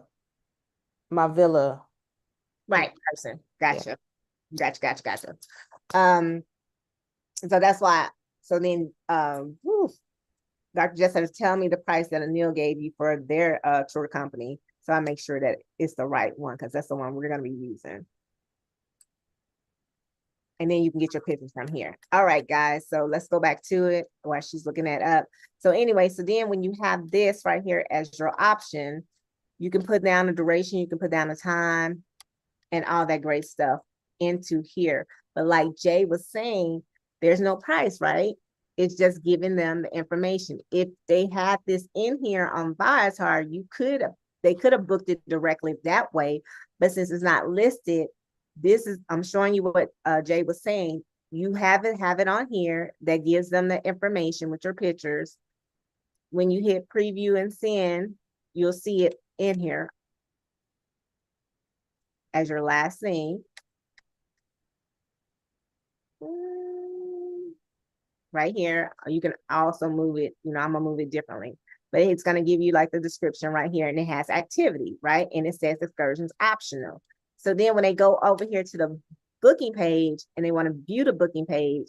villa. right person. Gotcha. Gotcha. Um, so that's why. So then, Dr. Jessica is telling me the price that Anil gave you for their tour company. So I make sure that it's the right one because that's the one we're going to be using. And then you can get your pictures from here. All right, guys. So let's go back to it while she's looking that up. So anyway, so then when you have this right here as your option, you can put down the duration, you can put down the time and all that great stuff into here. But like Jay was saying, there's no price, right? It's just giving them the information. If they had this in here on Viator, they could have booked it directly that way. But since it's not listed, I'm showing you what Jay was saying. You have it on here that gives them the information with your pictures. When you hit preview and send, you'll see it in here as your last thing. Right here, you can also move it, I'm gonna move it differently, but it's gonna give you like the description right here, and it has activity, right? And it says excursions optional. So then when they go over here to the booking page and they want to view the booking page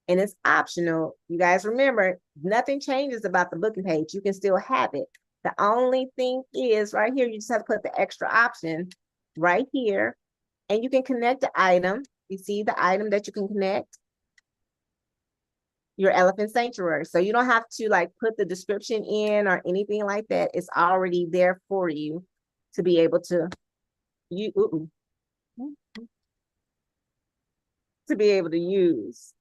and it's optional, you guys remember, nothing changes about the booking page. You can still have it. The only thing is right here, you just have to put the extra option right here, and you can connect the item. You see the item that you can connect? Your elephant sanctuary. So you don't have to like put the description in or anything like that. It's already there for you to be able to be able to use.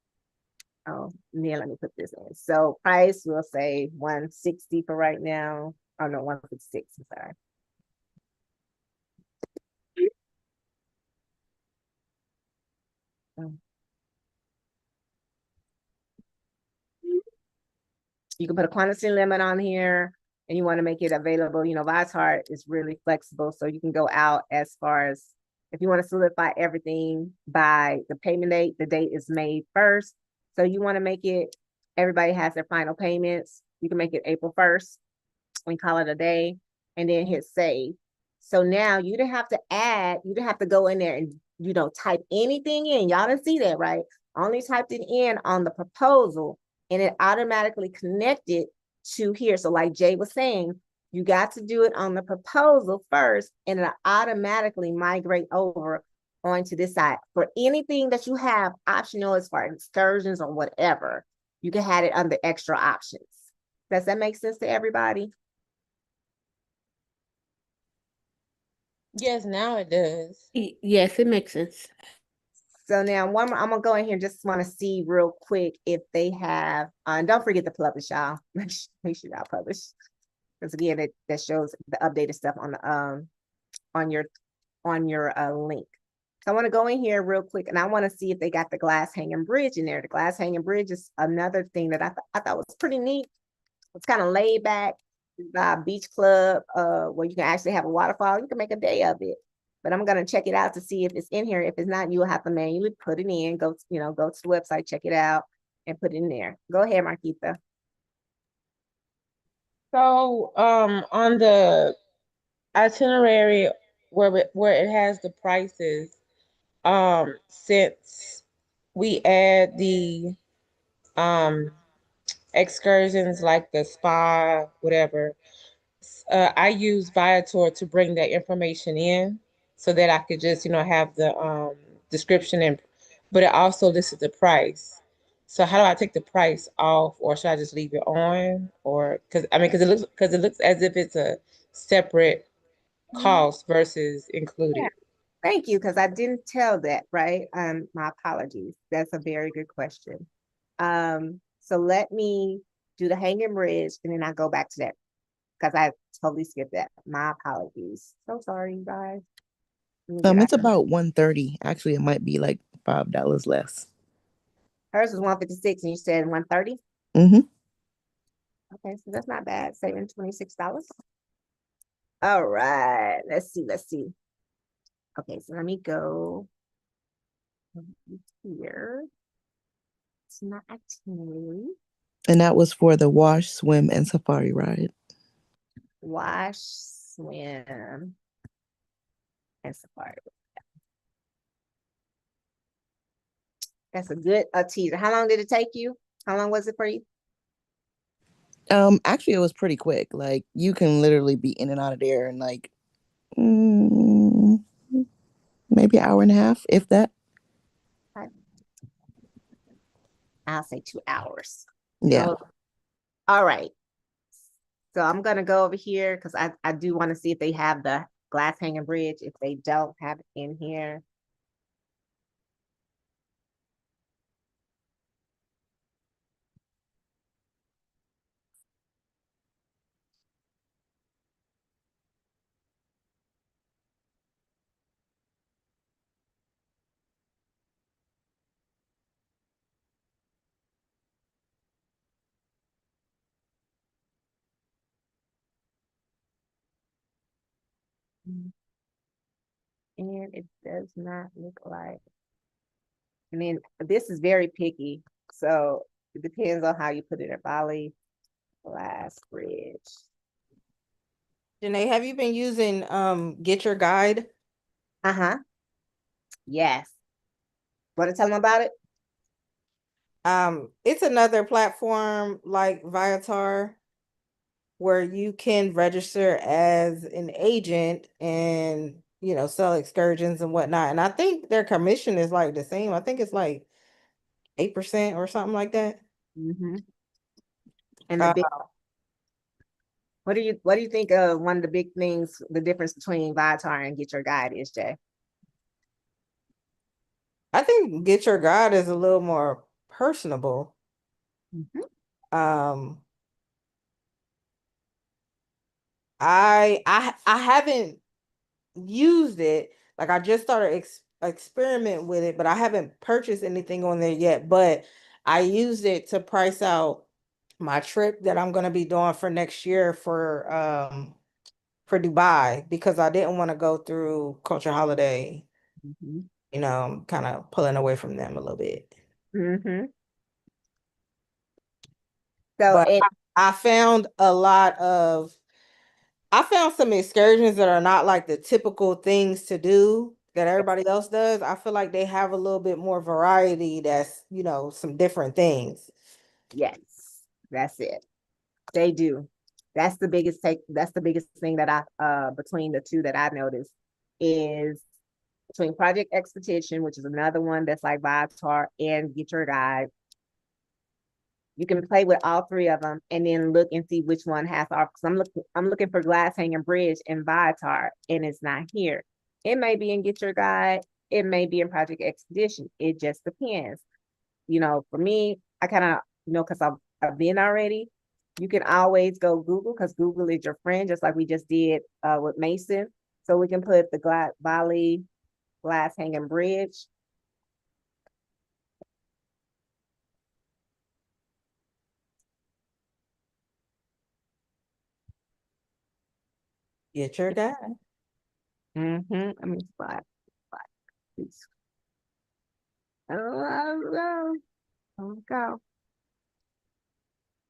Oh, yeah, let me put this in. So price, we'll say 160 for right now. Oh no, 156, I'm sorry. You can put a quantity limit on here and you want to make it available. Viator is really flexible. So you can go out as far as if you want to solidify everything by the payment date, the date is May 1st. So you want to make it, everybody has their final payments. You can make it April 1st and call it a day and then hit save. So now you didn't have to go in there and, type anything in. Y'all didn't see that, right? Only typed it in on the proposal and it automatically connected to here. So like Jay was saying, you got to do it on the proposal first and it'll automatically migrate over onto this side. For anything that you have optional as far as excursions or whatever, you can have it under extra options. Does that make sense to everybody? Yes, now it does. Yes, it makes sense. So now I'm gonna go in here and just want to see real quick if they have, and don't forget to publish, y'all. Make sure y'all publish. Because again, that shows the updated stuff on the on your link. So I want to go in here real quick and I want to see if they got the glass hanging bridge in there. The glass hanging bridge is another thing that I thought was pretty neat. It's kind of laid back. Beach club, where you can actually have a waterfall. You can make a day of it. But I'm gonna check it out to see if it's in here. If it's not, you'll have to manually put it in. Go to the website, check it out, and put it in there. Go ahead, Marquita. So, on the itinerary where it has the prices, since we add the excursions like the spa, whatever, I use Viator to bring that information in so that I could just, have the description but it also listed the price. So how do I take the price off, or should I just leave it on? Or because it looks as if it's a separate Mhm. costs versus included? Thank you, because I didn't tell that, right? My apologies. That's a very good question. So let me do the hanging bridge and then I'll go back to that because I totally skipped that. My apologies. So sorry, you guys. Let me get It's out. about 130. Actually, it might be like $5 less. Hers was 156 and you said 130. Mm-hmm. Okay, so that's not bad. Saving $26. All right, let's see, let's see. Okay, so let me go here. It's not itinerary. And that was for the wash, swim, and safari ride. Wash, swim, and safari. That's a good teaser. How long did it take you? How long was it for you? Actually, it was pretty quick. Like you can literally be in and out of there in like mm, maybe an hour and a half, if that. I'll say 2 hours. Yeah. Oh, all right. So I'm gonna go over here because I do want to see if they have the glass hanging bridge. If they don't have it in here. And it does not look like. And then this is very picky. So it depends on how you put it in Bali. Glass bridge. Janae, have you been using Get Your Guide? Uh-huh. Yes. Want to tell them about it? It's another platform like Viator where you can register as an agent and sell excursions and whatnot. And I think their commission is like the same. I think it's like 8% or something like that. Mm-hmm. And the big, what do you think one of the big things, the difference between Viator and Get Your Guide is, Jay? I think Get Your Guide is a little more personable. Mm-hmm. I haven't used it. Like I just started experiment with it, but I haven't purchased anything on there yet. But I used it to price out my trip that I'm gonna be doing for next year for Dubai because I didn't want to go through Culture Holiday. Mm-hmm. I'm kind of pulling away from them a little bit. Mm-hmm. So But I found I found some excursions that are not like the typical things to do that everybody else does. I feel like they have a little bit more variety that's, some different things. yes, that's it. They do. That's the biggest thing that I between the two that I noticed is between Project Expedition, which is another one that's like Viator, and Get Your Guide. You can play with all three of them and then look and see which one has off. Because I'm looking for Glass Hanging Bridge in Viator, and it's not here. It may be in Get Your Guide. It may be in Project Expedition. It just depends. For me, I kind of, because I've been already. You can always go Google because Google is your friend, just like we just did with Mason. So we can put the Bali Glass Hanging Bridge. Get Your Guide. Mm-hmm. I mean, spot. Oh, go.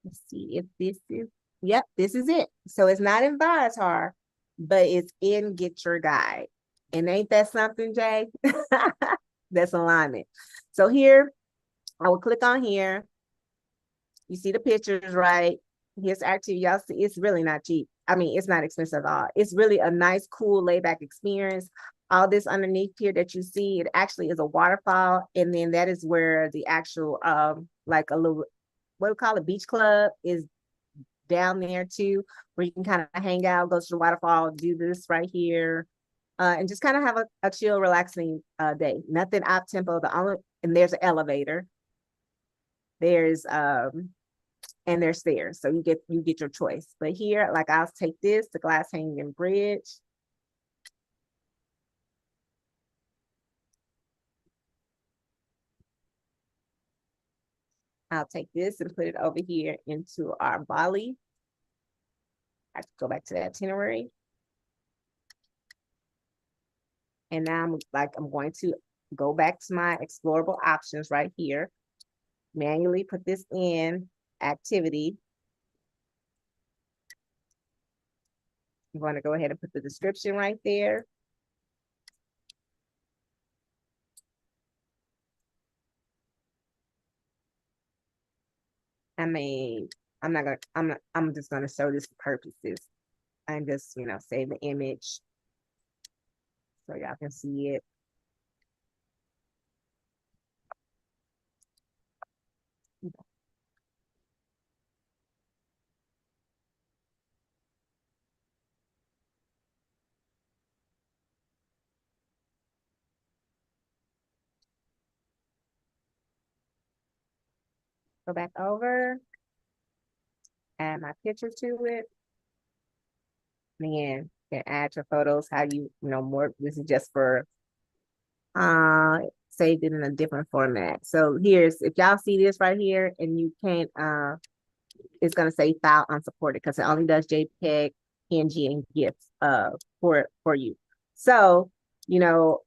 Let's see if this is, yep, this is it. So it's not in Viator, but it's in Get Your Guide. And ain't that something, Jay? That's alignment. So here, I will click on here. You see the pictures, right? Here's actually, y'all see, it's really not cheap. I mean, it's not expensive at all. It's really a nice, cool, laid back experience. All this underneath here that you see, it actually is a waterfall. And then that is where the actual, like a little, what do we call it, beach club is down there too, where you can kind of hang out, go to the waterfall, do this right here, and just kind of have a chill, relaxing day. Nothing up tempo. And there's an elevator. There's and there's stairs, so you get your choice. But here, like I'll take this, the glass hanging bridge. I'll take this and put it over here into our Bali. I have to go back to the itinerary. And now I'm going to go back to my explorable options right here. Manually put this in activity. I'm going to go ahead and put the description right there. I mean, I'm just gonna show this for purposes. And just, save the image so y'all can see it. Go back over, add my picture to it. And again, you can add your photos how more. This is just for saved it in a different format. So if y'all see this right here and you can't, it's gonna say file unsupported because it only does JPEG, PNG, and GIF for you. So, you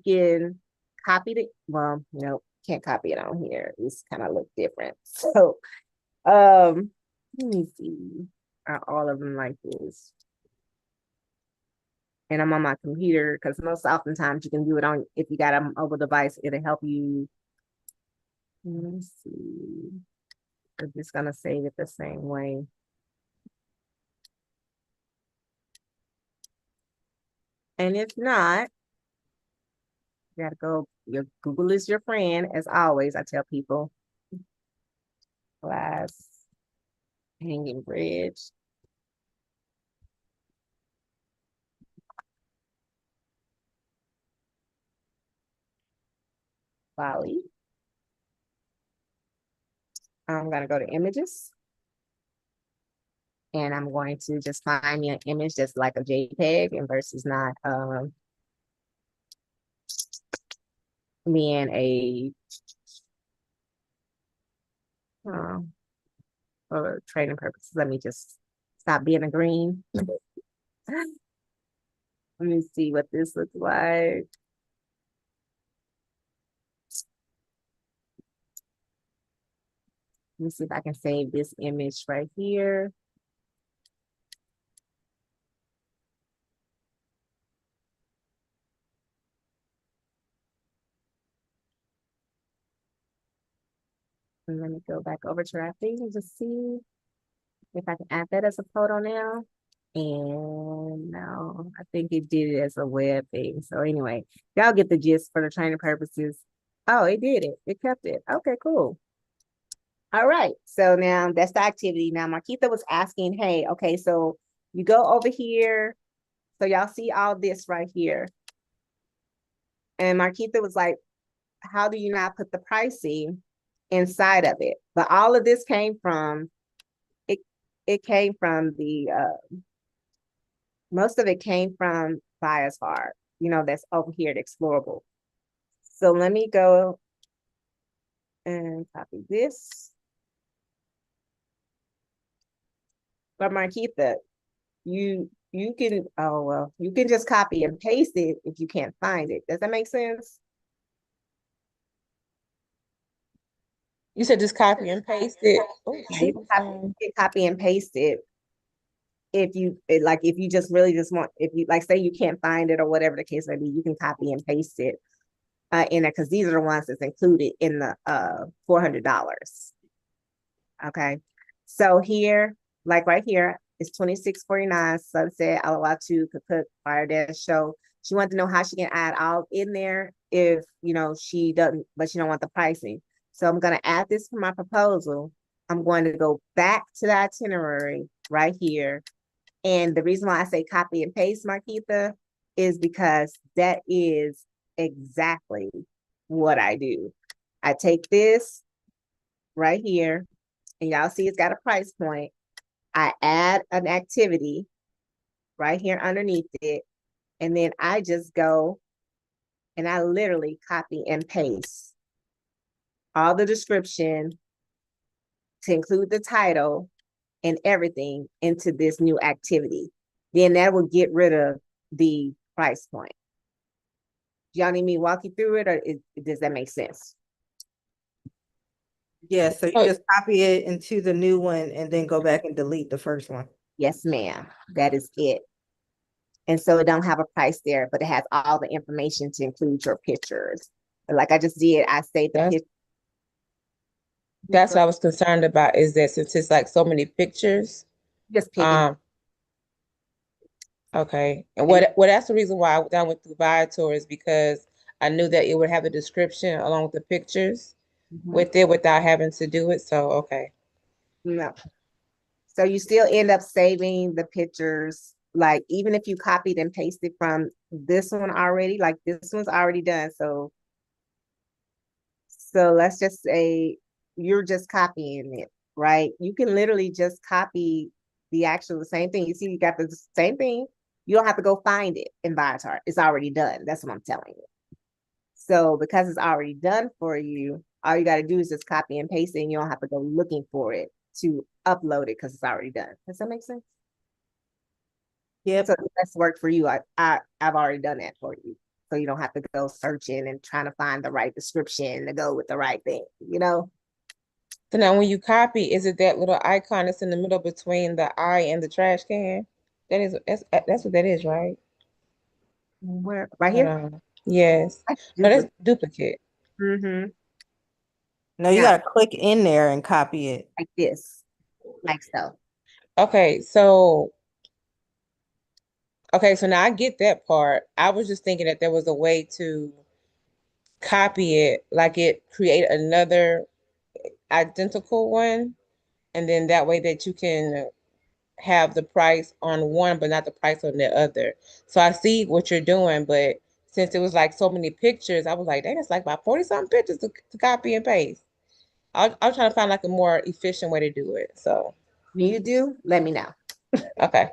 can copy it. Well, can't copy it on here. It's kind of look different. So, let me see. Are all of them like this? And I'm on my computer because most oftentimes you can do it on, if you got a mobile device, it'll help you. Let me see. I'm just gonna save it the same way. And if not, you gotta go, your Google is your friend, as always, I tell people. Glass hanging bridge. Bali. I'm gonna go to images. And I'm going to just find me an image that's like a JPEG and versus not being a for trading purposes. Let me just stop being a green. Let me see what this looks like. Let me see if I can save this image right here. And let me go back over to our thing and just see if I can add that as a photo now. And no, I think it did it as a web thing. So anyway, y'all get the gist for the training purposes. Oh, it did it. It kept it. Okay, cool. All right. So now that's the activity. Now Marquita was asking, hey, okay, so you go over here. So y'all see all this right here. And Marquita was like, how do you not put the pricing inside of it? But all of this came from, it came from the, most of it came from Biosfar, that's over here at Explorable. So let me go and copy this. But Marquita, you can, you can just copy and paste it if you can't find it. Does that make sense? You said just copy and paste it. Oh, You can copy and paste it if you just really just want, if you say you can't find it or whatever the case may be, you can copy and paste it in it because these are the ones that's included in the $400. Okay, so here, like right here, it's $26.49. Sunset, Alawatu, Kaput, Fire Dance Show. She wanted to know how she can add all in there if she doesn't, but she don't want the pricing. So I'm gonna add this for my proposal. I'm going to go back to the itinerary right here. And the reason why I say copy and paste, Marquita, is because that is exactly what I do. I take this right here, and y'all see it's got a price point. I add an activity right here underneath it, and then I just go and I literally copy and paste all the description to include the title and everything into this new activity. Then that will get rid of the price point. Y'all need me to walk you through it, or does that make sense? Yeah, so you Oh. just copy it into the new one and then go back and delete the first one. Yes, ma'am. That is it. And so it don't have a price there, but it has all the information to include your pictures. But like I just did, I saved the That's- picture. That's what I was concerned about, is that since it's like so many pictures, Just picking. okay. And that's the reason why I went through Viator, is because I knew that it would have the description along with the pictures with it without having to do it. So, okay. No. So you still end up saving the pictures. Like even if you copied and pasted from this one already, like this one's already done. So let's just say you're just copying it, right? You can literally just copy the same thing. You see, you got the same thing. You don't have to go find it in Viator. It's already done. That's what I'm telling you. So because it's already done for you, all you got to do is just copy and paste it, and you don't have to go looking for it to upload it because it's already done. Does that make sense? Yep. So that's work for you. I've already done that for you. So you don't have to go searching and trying to find the right description to go with the right thing, you know? So now when you copy, is it that little icon that's in the middle between the eye and the trash can? That's what that is, right? Where right here? Yes. No, that's duplicate. Mm-hmm. No, you Yeah. gotta click in there and copy it. Like this. Like so. Okay, so now I get that part. I was just thinking that there was a way to copy it, like it create another identical one, and then that way that you can have the price on one but not the price on the other. So I see what you're doing, but since it was like so many pictures, I was like, dang, it's like about 40 something pictures to copy and paste. I was trying to find like a more efficient way to do it. So When you do, let me know. okay.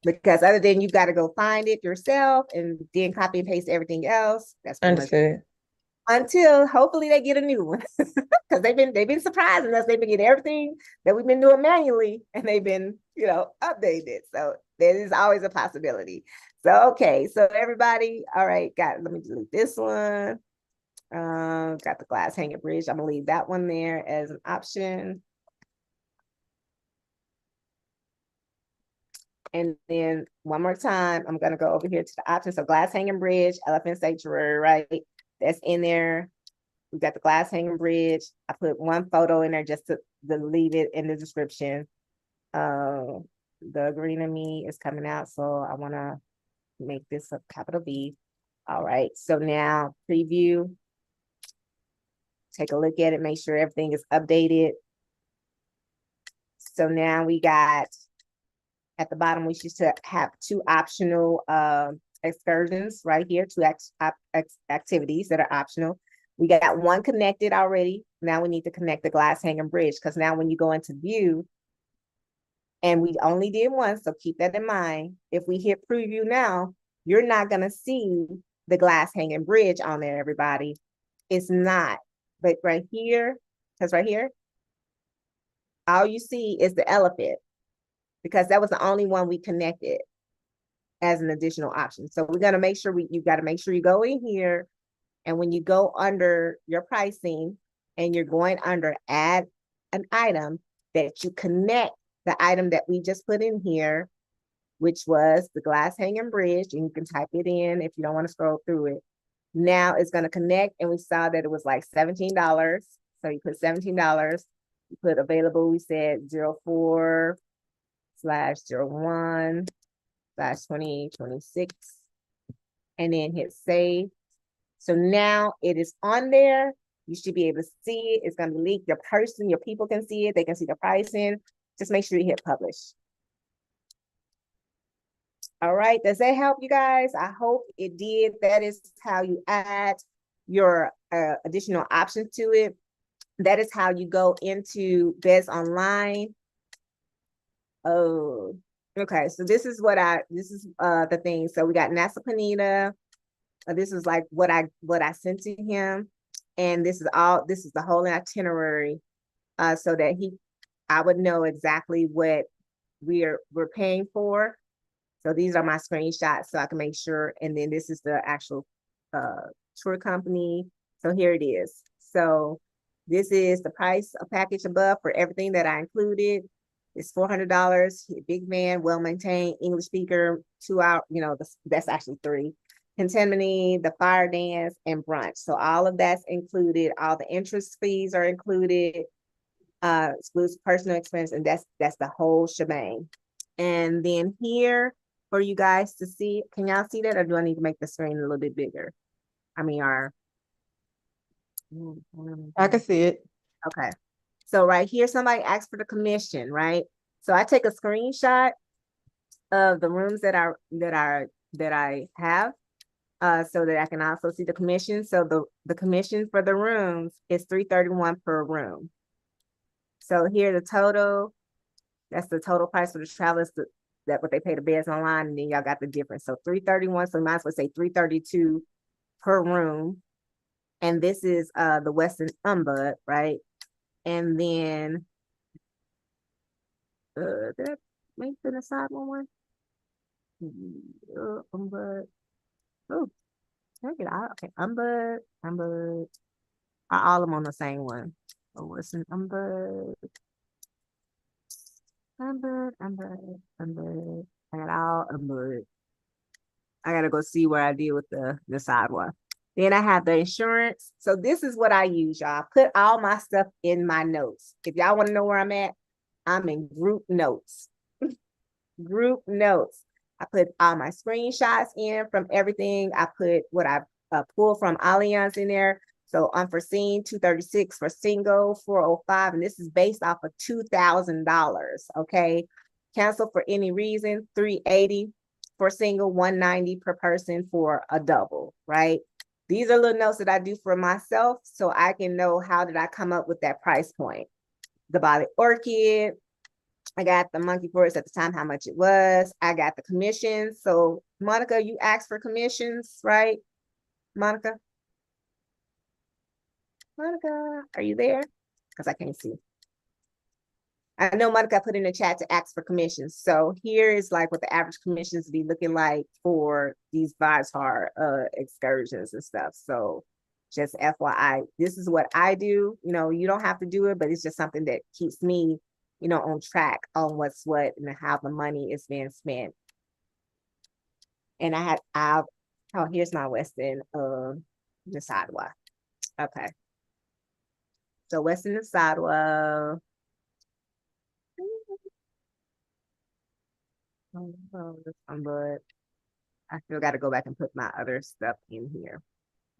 Because other than you got to go find it yourself and then copy and paste everything else. That's pretty much Understood. until hopefully they get a new one. Because they've been surprising us. They've been getting everything that we've been doing manually, and they've been, updated. So there is always a possibility. So okay, so everybody, all right, let me delete this one. Got the glass hanging bridge. I'm gonna leave that one there as an option. And then one more time, I'm gonna go over here to the options. So glass hanging bridge, elephant sanctuary, right? That's in there. We got the glass hanging bridge. I put one photo in there just to leave it in the description. The green of me is coming out, so I want to make this a capital B. All right, so now preview. Take a look at it, make sure everything is updated. So now we got at the bottom, we should have two optional excursions right here, two activities that are optional. We got one connected already. Now we need to connect the glass hanging bridge, because now when you go into view, and we only did one, so keep that in mind. If we hit preview now, you're not gonna see the glass hanging bridge on there, everybody. It's not. But right here, because right here, all you see is the elephant, because that was the only one we connected as an additional option. So we're gonna make sure you gotta make sure you go in here, and when you go under your pricing and you're going under add an item, that you connect the item that we just put in here, which was the glass hanging bridge, and you can type it in if you don't want to scroll through it. Now it's going to connect, and we saw that it was like $17. So you put $17, you put available, we said 04/01/2026, and then hit save. So now it is on there. You should be able to see it. It's going to be leaked. Your people can see it. They can see the pricing. Just make sure you hit publish. All right, does that help you guys? I hope it did. That is how you add your additional option to it. That is how you go into Bedsonline. Oh, okay. So this is the thing. So we got NASA Panita. This is like what I sent to him. And this is the whole itinerary. So that I would know exactly what we're paying for. So these are my screenshots so I can make sure. And then this is the actual tour company. So here it is. So this is the price of package above for everything that I included. It's $400. Big man, well-maintained, English speaker, 2 hour, that's actually 3. Contemporary, the fire dance, and brunch. So all of that's included. All the entrance fees are included. Excludes personal expense, and that's the whole shebang. And then here for you guys to see, can y'all see that, or do I need to make the screen a little bit bigger? I mean, I can see it. okay. So right here, somebody asked for the commission, right? So I take a screenshot of the rooms that I have, so that I can also see the commission. So the commission for the rooms is $331 per room. So here the total, that's the total price for the travelers, that what they pay the Bedsonline, and then y'all got the difference. So $331, so you might as well say $332 per room. And this is the Westin Umbud, right? And then did I make the side one? Umbud. Oh, check it out. Okay, Umbud. Are all of them on the same one? Oh, Westin Umbud. Umbud. I got all Umbud. I gotta go see where I did with the side one. Then I have the insurance. So this is what I use, y'all. I put all my stuff in my notes. If y'all want to know where I'm at, I'm in group notes. Group notes. I put all my screenshots in from everything. I put what I pulled from Allianz in there. So unforeseen, $236 for single, $405, and this is based off of $2,000. Okay, cancel for any reason, $380 for single, $190 per person for a double. Right. These are little notes that I do for myself, so I can know how did I come up with that price point. The Bali Orchid. I got the Monkey Forest at the time, how much it was. I got the commissions. So Monica, you asked for commissions, right? Monica, are you there? Because I can't see. I know Monica put in the chat to ask for commissions. So here is like what the average commissions be looking like for these Vizhar excursions and stuff. So just FYI, this is what I do. You don't have to do it, but it's just something that keeps me, on track on what's what and how the money is being spent. And here's my Westin Nasadwa. Okay. So Westin Nasadwa. But I still got to go back and put my other stuff in here.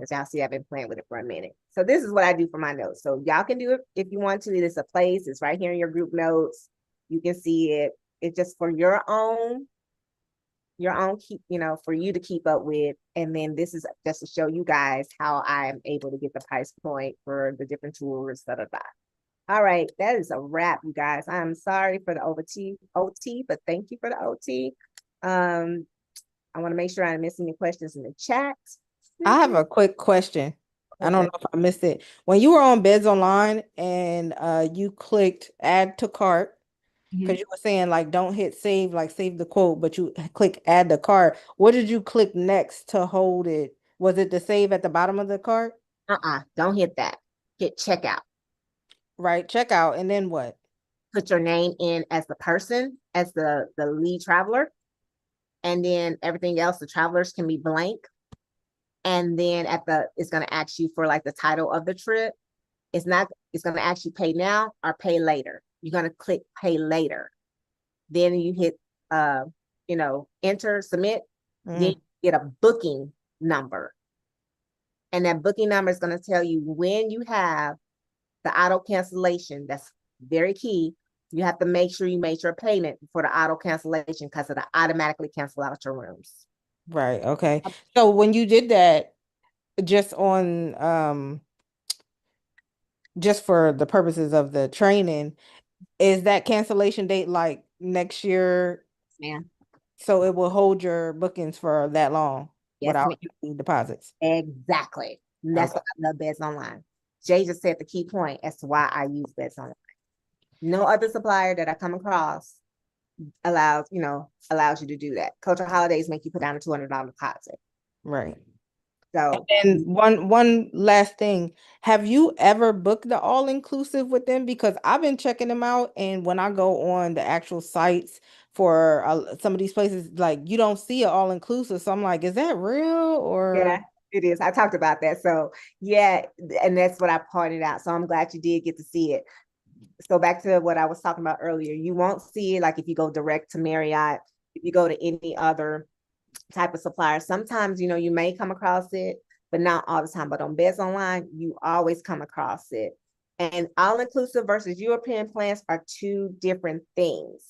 As y'all see, I've been playing with it for a minute. So this is what I do for my notes. So y'all can do it if you want to. It's a place. It's right here in your group notes. You can see it. It's just for your own for you to keep up with. And then this is just to show you guys how I am able to get the price point for the different tours. All right, that is a wrap, you guys. I'm sorry for the OT, but thank you for the OT. I want to make sure I didn't miss any questions in the chat. I have a quick question. I don't know if I missed it. When you were on Bedsonline and you clicked add to cart, because you were saying like don't hit save, like save the quote, but you click add to cart. What did you click next to hold it? Was it the save at the bottom of the cart? Don't hit that. Hit checkout. Right, checkout, and then what? Put your name in as the person, as the lead traveler, and then everything else, the travelers can be blank. And then it's going to ask you for like the title of the trip. It's going to ask you pay now or pay later. You're going to click pay later. Then you hit, enter, submit. Then you get a booking number. And that booking number is going to tell you when you have the auto cancellation. That's very key. You have to make sure you make your payment for the auto cancellation because it'll automatically cancel out your rooms. Right. Okay. So when you did that, just on just for the purposes of the training, is that cancellation date like next year? Man. So it will hold your bookings for that long Yes, without ma'am. any deposits. Exactly. And that's Okay. why I love Bedsonline. Jay just said the key point as to why I use Bedsonline. No other supplier that I come across allows you to do that. Cultural holidays make you put down a $200 deposit. Right. So And one last thing, have you ever booked the all-inclusive with them? Because I've been checking them out, and when I go on the actual sites for some of these places, like you don't see an all-inclusive. So I'm like, is that real or? yeah, it is. I talked about that. So yeah, and that's what I pointed out. So I'm glad you did get to see it. So back to what I was talking about earlier, you won't see it like if you go direct to Marriott, if you go to any other type of supplier. Sometimes, you may come across it, but not all the time. But on Bedsonline, you always come across it. And all-inclusive versus European plans are two different things.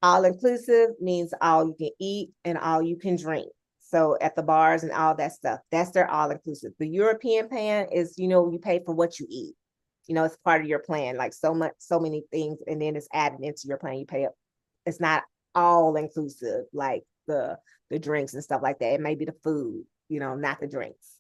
All-inclusive means all you can eat and all you can drink. So at the bars and all that stuff, that's their all-inclusive. The European plan is, you pay for what you eat. It's part of your plan, like so many things, and then it's added into your plan. You pay up. It's not all inclusive, like the drinks and stuff like that. It may be the food, not the drinks.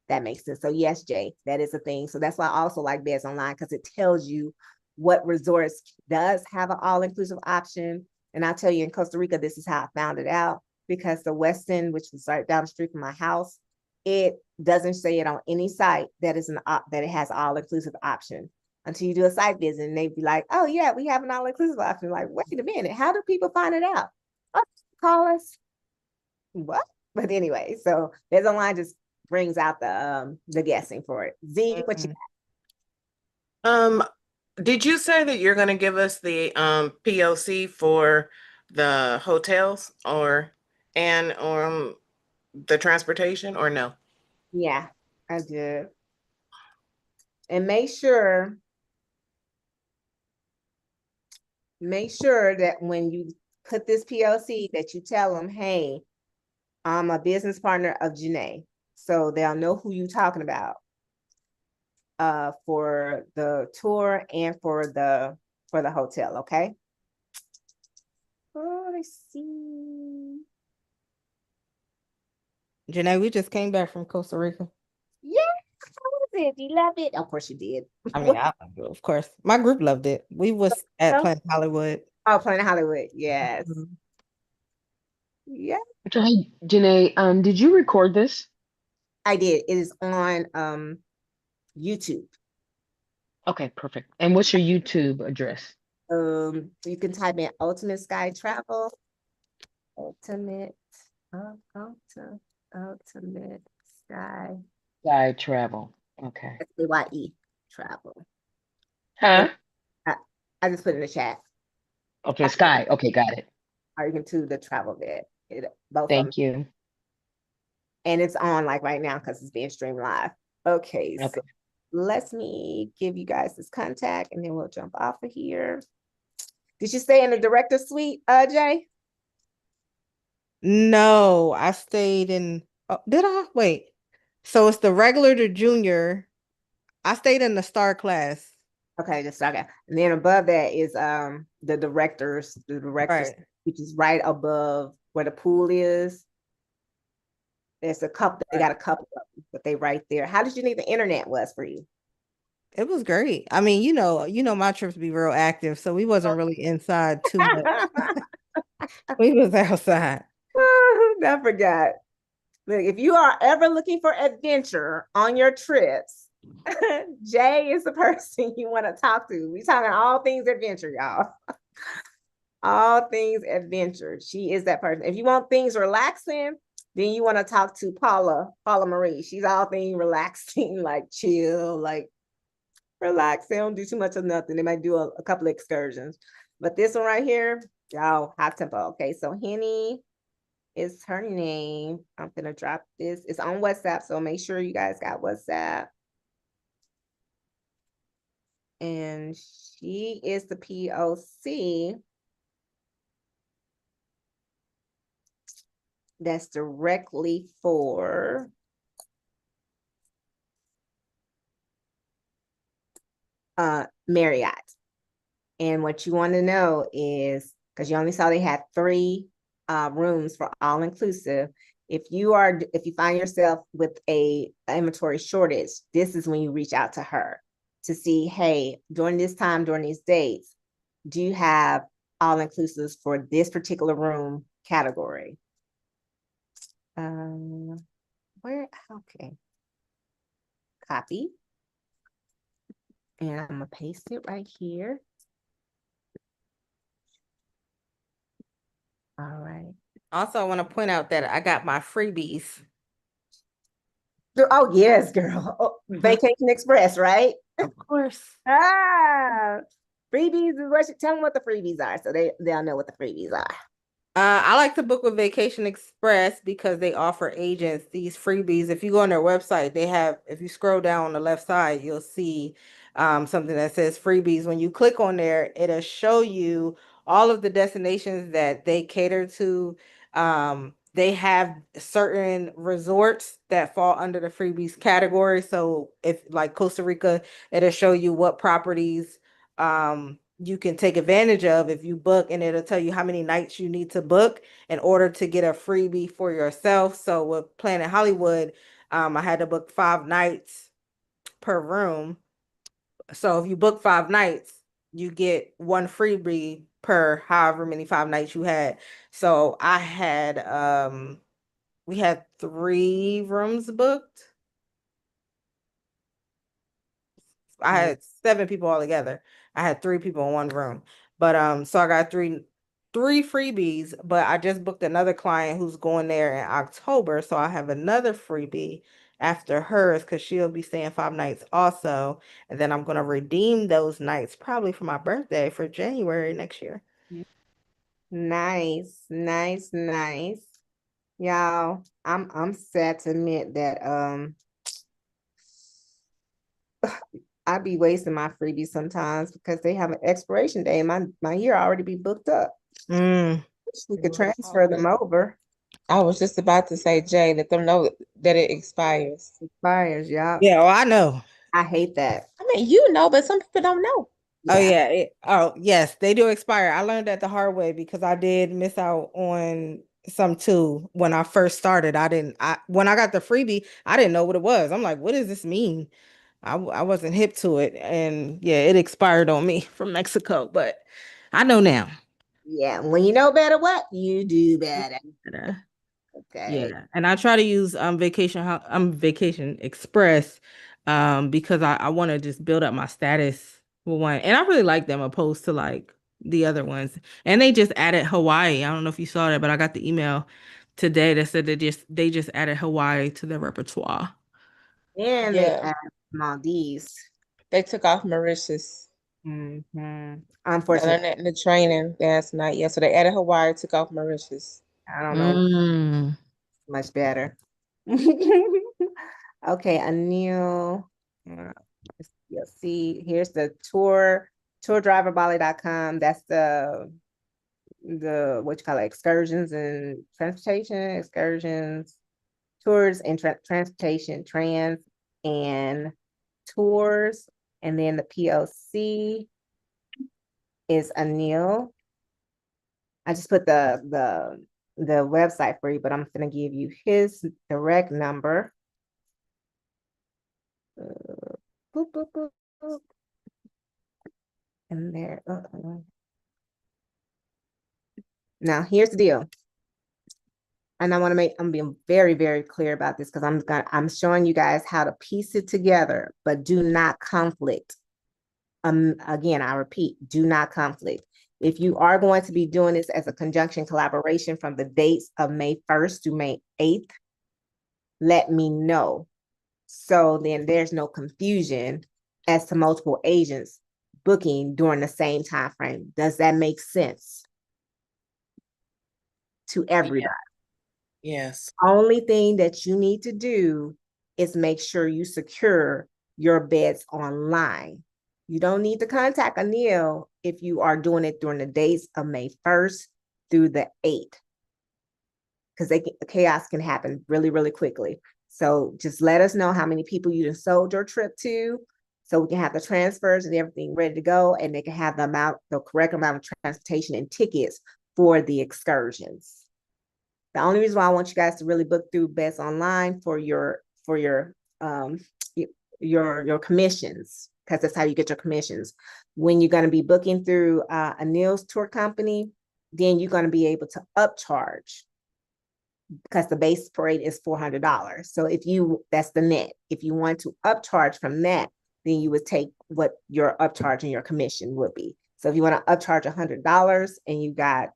That makes sense. So yes, Jay, that is a thing. So that's why I also like Bedsonline, because it tells you what resorts does have an all-inclusive option. And I'll tell you, in Costa Rica, this is how I found it out, because the Westin, which was right down the street from my house, it doesn't say it on any site that it has all-inclusive option until you do a site visit, and they'd be like, oh yeah, we have an all-inclusive option. Like, wait a minute, how do people find it out? Oh, call us. What? But anyway, so Bedsonline just brings out the guessing for it. Z, what you Um, did you say that you're gonna give us the POC for the hotels and the transportation, or no? Yeah, I did. And make sure that when you put this POC that you tell them, hey, I'm a business partner of Janae. So they'll know who you're talking about for the tour and for the hotel, okay? Oh, let's see. Janae, we just came back from Costa Rica. Yeah, how was it? You love it? Of course you did. I mean, of course, my group loved it. We was at Oh. Planet Hollywood. Oh, Planet Hollywood, yes. Mhm. Yeah, Hey, Janae, did you record this? I did. It is on YouTube. Okay, perfect. And what's your YouTube address? You can type in Ultimate Sky Travel. Ultimate Sky Sky Travel. Okay. SAYE Travel. Huh? I just put in the chat. Okay, Sky. Okay, got it. Or you can do the travel bed. Both of them. Thank you. And it's on like right now because it's being streamed live. Okay, Okay. so let me give you guys this contact and then we'll jump off of here. Did you stay in the director's suite, Jay? No, I stayed in. Oh, did I? Wait. So it's the regular to junior. I stayed in the star class. Okay, just okay. And then above that is the directors, Right. which is right above where the pool is. There's a couple, they got a couple of them, but they right there. How did you think the internet was for you? It was great. I mean, my trips be real active, so we wasn't really inside too much. We was outside. I forgot. Look, if you are ever looking for adventure on your trips, Jay is the person you want to talk to. We talking all things adventure, y'all. All things adventure. She is that person. If you want things relaxing, then you want to talk to Paula Marie. She's all things relaxing, like chill, like relax. They don't do too much of nothing. They might do a couple of excursions. But this one right here, y'all, high tempo. Okay, so Henny, is her name. I'm gonna drop this. It's on WhatsApp, so make sure you guys got WhatsApp. And she is the POC that's directly for Marriott. And what you want to know is, because you only saw they had 3 rooms for all inclusive. If you find yourself with a inventory shortage, this is when you reach out to her to see, hey, during this time, during these dates, do you have all inclusives for this particular room category? Where? Okay. Copy. And I'm gonna paste it right here. All right. Also, I want to point out that I got my freebies. Oh, yes, girl. Oh, Vacation Express, right? Of course. Freebies is what you tell them what the freebies are, so they'll know what the freebies are. I like to book with Vacation Express because they offer agents these freebies. If you go on their website, they have, if you scroll down on the left side, you'll see something that says freebies. When you click on there, it'll show you all of the destinations that they cater to. They have certain resorts that fall under the freebies category. So if like Costa Rica, it'll show you what properties you can take advantage of if you book, and it'll tell you how many nights you need to book in order to get a freebie for yourself. So with Planet Hollywood, I had to book 5 nights per room. So if you book 5 nights, you get 1 freebie per however many 5 nights you had. So I had we had 3 rooms booked. I had 7 people all together. I had 3 people in 1 room. But so I got three freebies, but I just booked another client who's going there in October. So I have another freebie after hers because she'll be staying 5 nights also. And then I'm gonna redeem those nights probably for my birthday for January next year. Nice, nice, nice. Y'all, I'm sad to admit that I be wasting my freebies sometimes because they have an expiration date. My year already be booked up. We could transfer them over. I was just about to say, Jay, let them know that it expires. Expires, yeah. Yeah, oh, I know. I hate that. I mean, you know, but some people don't know. Oh yeah. Oh yes, they do expire. I learned that the hard way because I did miss out on some too when I first started. When I got the freebie, I didn't know what it was. I'm like, what does this mean? I wasn't hip to it, and yeah, it expired on me from Mexico, but I know now. Yeah, when you know better, what you do better. Okay. Yeah, and I try to use Vacation Express because I want to just build up my status with one, and I really like them opposed to like the other ones. And they just added Hawaii. I don't know if you saw that, but I got the email today that said they just added Hawaii to their repertoire. And they added Maldives. They took off Mauritius. Unfortunately, I learned that in the training last night. Yeah, so they added Hawaii, took off Mauritius. I don't know. Much better. Okay, Anil. You'll see, here's the tourdriverbali.com. That's the what you call it, excursions and transportation, tours and transportation, trans and tours. And then the POC is Anil. I just put the website for you, but I'm gonna give you his direct number. Boop, boop, boop, boop. And there. Now here's the deal. And I'm being very, very clear about this because I'm showing you guys how to piece it together, but do not conflict. Again, I repeat, do not conflict. If you are going to be doing this as a conjunction collaboration from the dates of May 1st to May 8th, let me know. So then there's no confusion as to multiple agents booking during the same time frame. Does that make sense to everybody? Yes. Only thing that you need to do is make sure you secure your beds online. You don't need to contact Anil if you are doing it during the days of May 1st through the 8th, because chaos can happen really, really quickly. So just let us know how many people you just sold your trip to, so we can have the transfers and everything ready to go, and they can have the correct amount of transportation and tickets for the excursions. The only reason why I want you guys to really book through Bedsonline for your commissions, because that's how you get your commissions. When you're going to be booking through Anil's tour company, then you're going to be able to upcharge, because the base rate is $400. So that's the net. If you want to upcharge from that, then you would take what your upcharge and your commission would be. So if you want to upcharge $100 and you got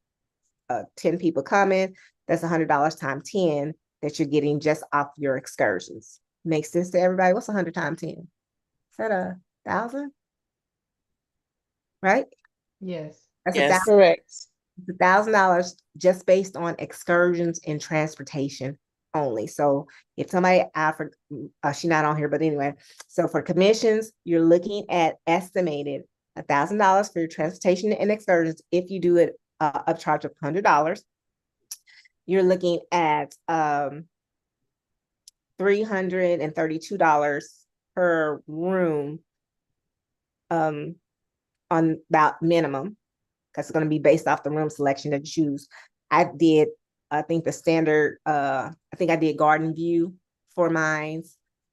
10 people coming, that's $100 times 10 that you're getting just off your excursions. Makes sense to everybody? What's 100 times 10? Is that 1,000? Right? Yes. That's Yes. Correct. $1,000 just based on excursions and transportation only. So if somebody offered, she's not on here, but anyway, so for commissions, you're looking at estimated $1,000 for your transportation and excursions. If you do it upcharge of $100, you're looking at $332 per room on about minimum, because it's going to be based off the room selection that you choose. I think the standard, I think I did garden view for mine.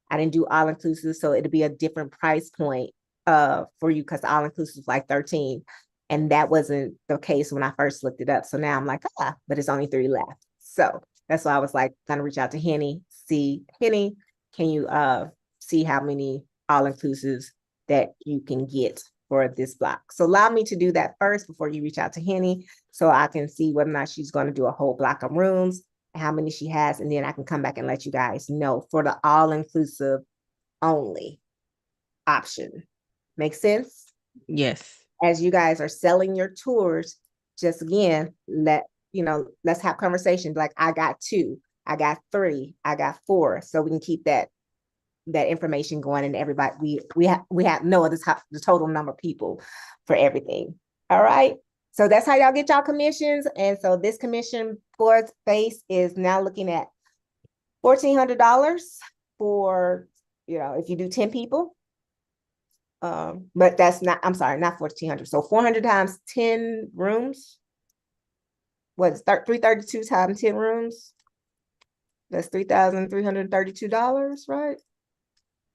I didn't do all inclusive, so it'll be a different price point for you, because all inclusive is like 13. And that wasn't the case when I first looked it up. So now I'm like, but it's only 3 left. So that's why I was like, gonna reach out to Henny, Henny, can you see how many all inclusives that you can get for this block? So allow me to do that first before you reach out to Henny, so I can see whether or not she's going to do a whole block of rooms and how many she has, and then I can come back and let you guys know for the all inclusive only option. Make sense? Yes. As you guys are selling your tours, just again, let's have conversations like, I got 2, I got 3, I got 4, so we can keep that information going, and everybody, we have know the total number of people for everything. All right. So that's how y'all get y'all commissions. And so this commission for base is now looking at $1,400 for, if you do 10 people. But that's not, I'm sorry, not 1,400. So 400 times 10 rooms. What's 332 times 10 rooms? That's $3,332, right?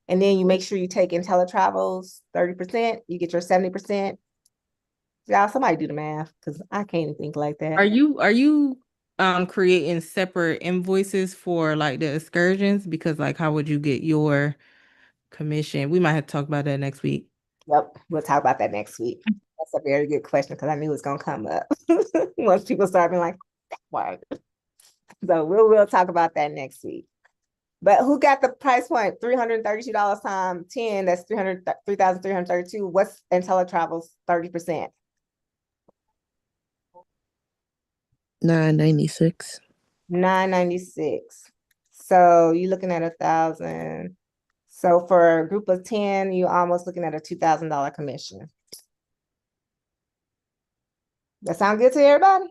And then you make sure you take IntelliTravels 30%, you get your 70%. Y'all, somebody do the math, because I can't even think like that. Are you creating separate invoices for like the excursions? Because like, how would you get your commission? We might have to talk about that next week. Yep, we'll talk about that next week. That's a very good question, because I knew it was gonna come up once people start being like, that word. So we'll talk about that next week. But who got the price point? $332 times 10, that's $3,332. What's IntelliTravels 30%? $996. $996. So you're looking at 1,000. So for a group of 10, you're almost looking at a $2,000 commission. That sound good to everybody?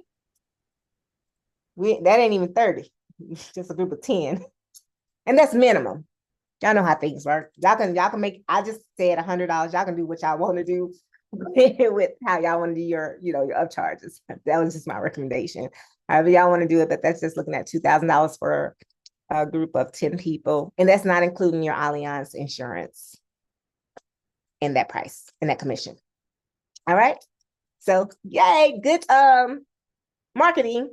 That ain't even 30. Just a group of 10. And that's minimum. Y'all know how things work. Y'all can make, I just said $100. Y'all can do what y'all want to do with how y'all want to do your upcharges. That was just my recommendation. However y'all want to do it, but that's just looking at $2,000 for a group of 10 people. And that's not including your Allianz insurance in that price, in that commission. All right. So yay, good marketing.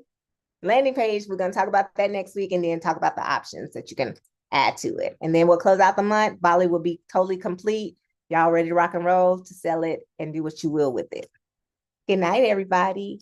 Landing page, we're going to talk about that next week, and then talk about the options that you can add to it. And then we'll close out the month. Bali will be totally complete. Y'all ready to rock and roll to sell it and do what you will with it. Good night, everybody.